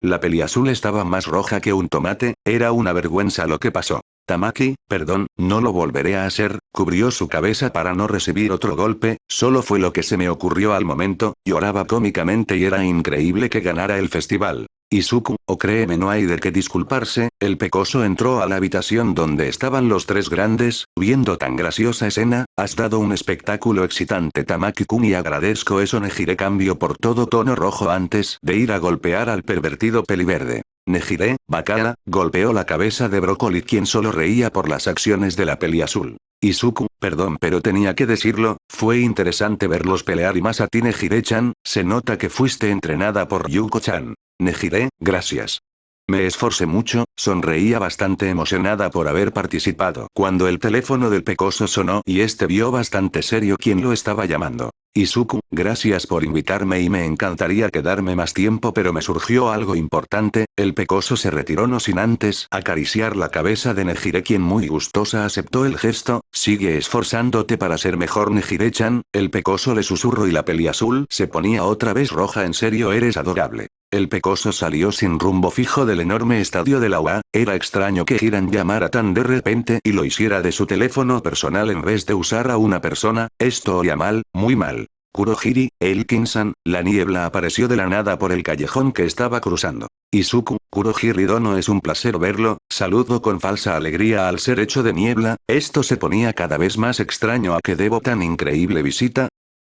La peliazul estaba más roja que un tomate, era una vergüenza lo que pasó. Tamaki, perdón, no lo volveré a hacer, cubrió su cabeza para no recibir otro golpe, solo fue lo que se me ocurrió al momento, lloraba cómicamente y era increíble que ganara el festival. Izuku, créeme no hay de qué disculparse, el pecoso entró a la habitación donde estaban los tres grandes, viendo tan graciosa escena, has dado un espectáculo excitante Tamaki-kun y agradezco eso Nejire cambio por todo tono rojo antes de ir a golpear al pervertido peliverde. Nejire, bacala, golpeó la cabeza de Brócoli quien solo reía por las acciones de la peliazul. Izuku, perdón pero tenía que decirlo, fue interesante verlos pelear y más a ti Nejire-chan, se nota que fuiste entrenada por Yuko-chan. Nejire, gracias. Me esforcé mucho, sonreía bastante emocionada por haber participado. Cuando el teléfono del pecoso sonó y este vio bastante serio quién lo estaba llamando. Izuku, gracias por invitarme y me encantaría quedarme más tiempo pero me surgió algo importante, el pecoso se retiró no sin antes acariciar la cabeza de Nejire quien muy gustosa aceptó el gesto, sigue esforzándote para ser mejor Nejire-chan, el pecoso le susurró y la peliazul se ponía otra vez roja en serio eres adorable. El pecoso salió sin rumbo fijo del enorme estadio de la UA, era extraño que Hiran llamara tan de repente y lo hiciera de su teléfono personal en vez de usar a una persona, esto oía mal, muy mal. Kurohiri, Elkin-san, la niebla apareció de la nada por el callejón que estaba cruzando. Izuku, Kurohiri-dono es un placer verlo, saludo con falsa alegría al ser hecho de niebla, esto se ponía cada vez más extraño a que debo tan increíble visita.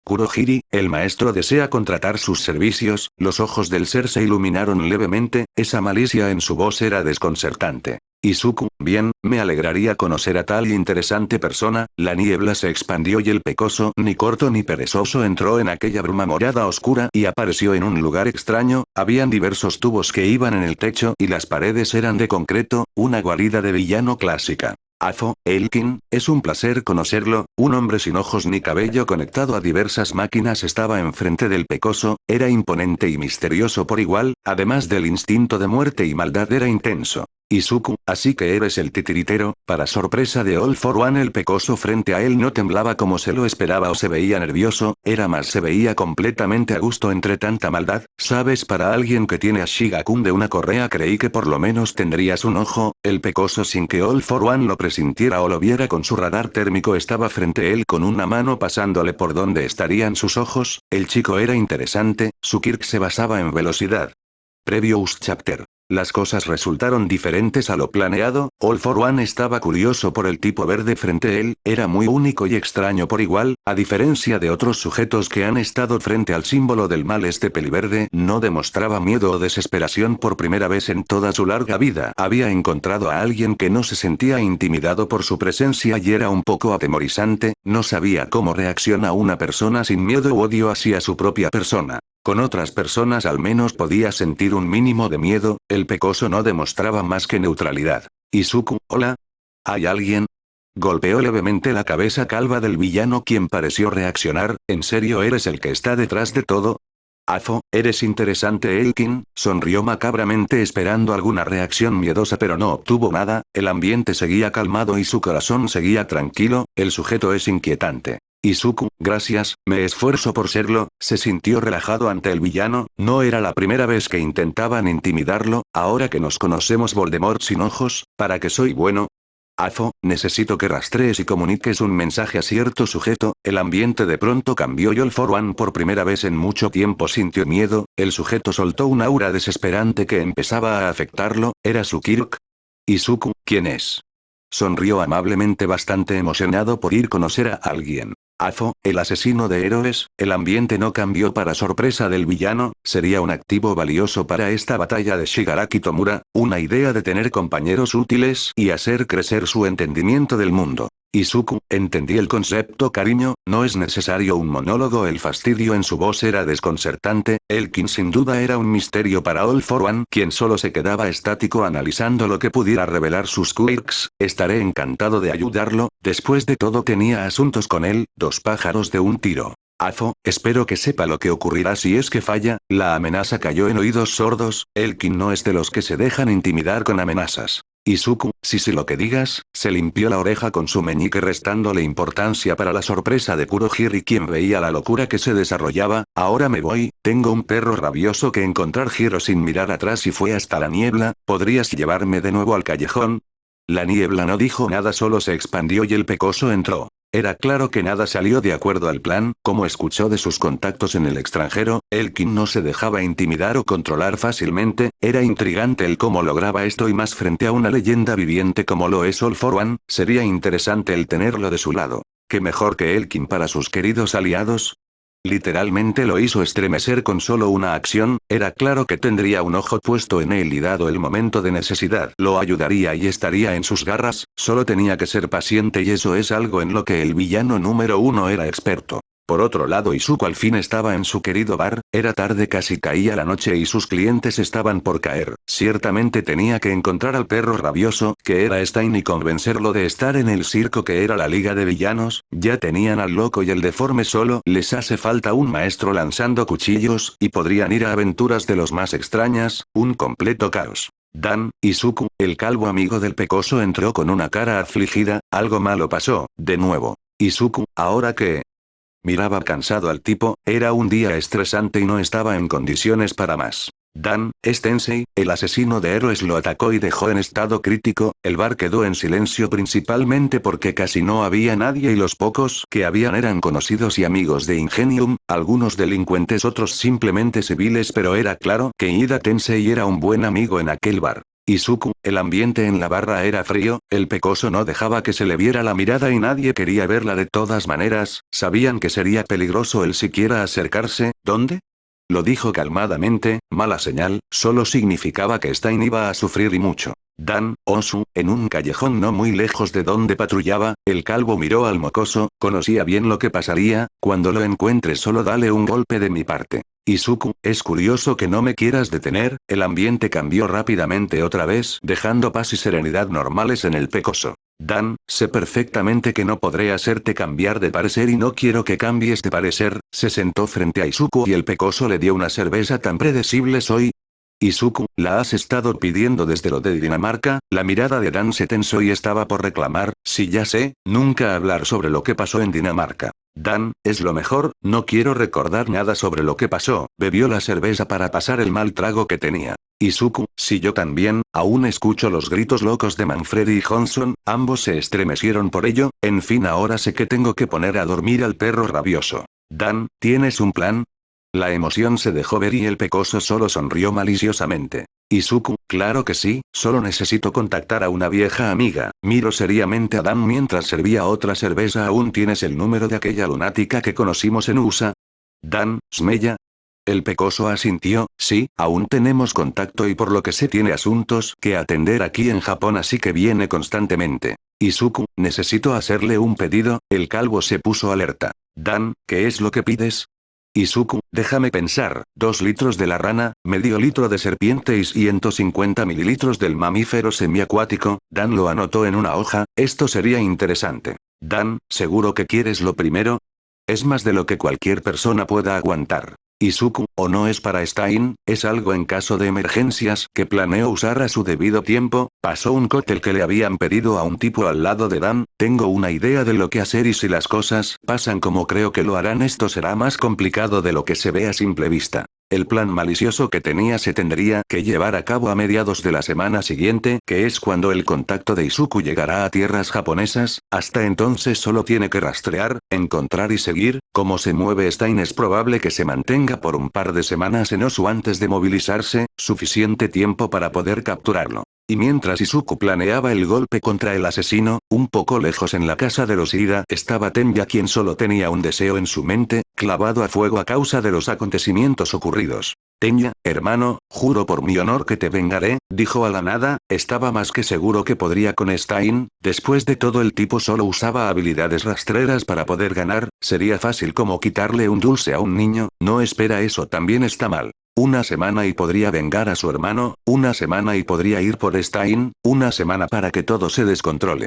Kurohiri, el maestro desea contratar sus servicios, los ojos del ser se iluminaron levemente, esa malicia en su voz era desconcertante. Izuku, bien, me alegraría conocer a tal interesante persona, la niebla se expandió y el pecoso, ni corto ni perezoso entró en aquella bruma morada oscura y apareció en un lugar extraño, habían diversos tubos que iban en el techo y las paredes eran de concreto, una guarida de villano clásica. Afo, Elkin, es un placer conocerlo, un hombre sin ojos ni cabello conectado a diversas máquinas estaba enfrente del pecoso, era imponente y misterioso por igual, además del instinto de muerte y maldad era intenso. Izuku, así que eres el titiritero, para sorpresa de All for One el pecoso frente a él no temblaba como se lo esperaba o se veía nervioso, era más se veía completamente a gusto entre tanta maldad, sabes para alguien que tiene a Shiga-kun de una correa creí que por lo menos tendrías un ojo, el pecoso sin que All for One lo presintiera o lo viera con su radar térmico estaba frente a él con una mano pasándole por donde estarían sus ojos, el chico era interesante, su Kirk se basaba en velocidad. Previous chapter. Las cosas resultaron diferentes a lo planeado, All for One estaba curioso por el tipo verde frente a él, era muy único y extraño por igual, a diferencia de otros sujetos que han estado frente al símbolo del mal este peliverde no demostraba miedo o desesperación por primera vez en toda su larga vida. Había encontrado a alguien que no se sentía intimidado por su presencia y era un poco atemorizante, no sabía cómo reacciona una persona sin miedo u odio hacia su propia persona. Con otras personas al menos podía sentir un mínimo de miedo, el pecoso no demostraba más que neutralidad. Izuku, hola. ¿Hay alguien? Golpeó levemente la cabeza calva del villano quien pareció reaccionar, ¿en serio eres el que está detrás de todo? Afo, eres interesante Elkin, sonrió macabramente esperando alguna reacción miedosa pero no obtuvo nada, el ambiente seguía calmado y su corazón seguía tranquilo, el sujeto es inquietante. Izuku, gracias, me esfuerzo por serlo, se sintió relajado ante el villano, no era la primera vez que intentaban intimidarlo, ahora que nos conocemos Voldemort sin ojos, ¿para qué soy bueno? Afo, necesito que rastrees y comuniques un mensaje a cierto sujeto, el ambiente de pronto cambió y All for One por primera vez en mucho tiempo sintió miedo, el sujeto soltó un aura desesperante que empezaba a afectarlo, ¿era Tsukirk? Izuku, ¿quién es? Sonrió amablemente bastante emocionado por ir a conocer a alguien. Afo, el asesino de héroes, el ambiente no cambió para sorpresa del villano, sería un activo valioso para esta batalla de Shigaraki Tomura, una idea de tener compañeros útiles y hacer crecer su entendimiento del mundo. Izuku, entendí el concepto cariño, no es necesario un monólogo. El fastidio en su voz era desconcertante, Elkin sin duda era un misterio para All for One, quien solo se quedaba estático analizando lo que pudiera revelar sus quirks, estaré encantado de ayudarlo, después de todo tenía asuntos con él, dos pájaros de un tiro. Afo, espero que sepa lo que ocurrirá si es que falla, la amenaza cayó en oídos sordos, Elkin no es de los que se dejan intimidar con amenazas. Izuku, si lo que digas, se limpió la oreja con su meñique restándole importancia para la sorpresa de Kurohiri quien veía la locura que se desarrollaba, ahora me voy, tengo un perro rabioso que encontrar. Giro sin mirar atrás y fue hasta la niebla, ¿podrías llevarme de nuevo al callejón? La niebla no dijo nada, solo se expandió y el pecoso entró. Era claro que nada salió de acuerdo al plan, como escuchó de sus contactos en el extranjero, Elkin no se dejaba intimidar o controlar fácilmente, era intrigante el cómo lograba esto y más frente a una leyenda viviente como lo es All for One, sería interesante el tenerlo de su lado. ¿Qué mejor que Elkin para sus queridos aliados? Literalmente lo hizo estremecer con solo una acción, era claro que tendría un ojo puesto en él y dado el momento de necesidad lo ayudaría y estaría en sus garras, solo tenía que ser paciente y eso es algo en lo que el villano número uno era experto. Por otro lado Izuku al fin estaba en su querido bar, era tarde, casi caía la noche y sus clientes estaban por caer, ciertamente tenía que encontrar al perro rabioso, que era Stein y convencerlo de estar en el circo que era la liga de villanos, ya tenían al loco y el deforme, solo les hace falta un maestro lanzando cuchillos, y podrían ir a aventuras de los más extrañas, un completo caos. Dan, Izuku, el calvo amigo del pecoso entró con una cara afligida, algo malo pasó, de nuevo. Izuku, ¿ahora qué? Miraba cansado al tipo, era un día estresante y no estaba en condiciones para más. Dan, Tensei, el asesino de héroes lo atacó y dejó en estado crítico, el bar quedó en silencio principalmente porque casi no había nadie y los pocos que habían eran conocidos y amigos de Ingenium, algunos delincuentes, otros simplemente civiles, pero era claro que Ida Tensei era un buen amigo en aquel bar. Izuku, el ambiente en la barra era frío, el pecoso no dejaba que se le viera la mirada y nadie quería verla de todas maneras, sabían que sería peligroso el siquiera acercarse, ¿dónde? Lo dijo calmadamente, mala señal, solo significaba que Stein iba a sufrir y mucho. Dan, Osu, en un callejón no muy lejos de donde patrullaba, el calvo miró al mocoso, conocía bien lo que pasaría, cuando lo encuentres solo dale un golpe de mi parte. Izuku, es curioso que no me quieras detener, el ambiente cambió rápidamente otra vez, dejando paz y serenidad normales en el pecoso. Dan, sé perfectamente que no podré hacerte cambiar de parecer y no quiero que cambies de parecer, se sentó frente a Izuku y el pecoso le dio una cerveza. Tan predecible soy. Izuku, la has estado pidiendo desde lo de Dinamarca, la mirada de Dan se tensó y estaba por reclamar, sí ya sé, nunca hablar sobre lo que pasó en Dinamarca. Dan, es lo mejor, no quiero recordar nada sobre lo que pasó, bebió la cerveza para pasar el mal trago que tenía. Izuku, si yo también, aún escucho los gritos locos de Manfredi y Johnson, ambos se estremecieron por ello, en fin ahora sé que tengo que poner a dormir al perro rabioso. Dan, ¿tienes un plan? La emoción se dejó ver y el pecoso solo sonrió maliciosamente. Izuku, claro que sí, solo necesito contactar a una vieja amiga. Miró seriamente a Dan mientras servía otra cerveza. ¿Aún tienes el número de aquella lunática que conocimos en USA? Dan, Smeya. El pecoso asintió, sí, aún tenemos contacto y por lo que sé tiene asuntos que atender aquí en Japón, así que viene constantemente. Izuku, necesito hacerle un pedido, el calvo se puso alerta. Dan, ¿qué es lo que pides? Izuku, déjame pensar, 2 litros de la rana, medio litro de serpiente y 150 mililitros del mamífero semiacuático. Dan lo anotó en una hoja, esto sería interesante. Dan, ¿seguro que quieres lo primero? Es más de lo que cualquier persona pueda aguantar. Izuku, o no es para Stein, es algo en caso de emergencias que planeo usar a su debido tiempo. Pasó un cóctel que le habían pedido a un tipo al lado de Dan. Tengo una idea de lo que hacer y si las cosas pasan como creo que lo harán, esto será más complicado de lo que se ve a simple vista. El plan malicioso que tenía se tendría que llevar a cabo a mediados de la semana siguiente, que es cuando el contacto de Izuku llegará a tierras japonesas. Hasta entonces solo tiene que rastrear, encontrar y seguir cómo se mueve Stein. Es probable que se mantenga por un par de semanas en Osu antes de movilizarse, suficiente tiempo para poder capturarlo. Y mientras Izuku planeaba el golpe contra el asesino, un poco lejos en la casa de los Ida estaba Tenya, quien solo tenía un deseo en su mente, clavado a fuego a causa de los acontecimientos ocurridos. Tenya, hermano, juro por mi honor que te vengaré, dijo a la nada. Estaba más que seguro que podría con Stein. Después de todo, el tipo solo usaba habilidades rastreras para poder ganar. Sería fácil como quitarle un dulce a un niño. No espera, eso también está mal. Una semana y podría vengar a su hermano, una semana y podría ir por Stein, una semana para que todo se descontrole.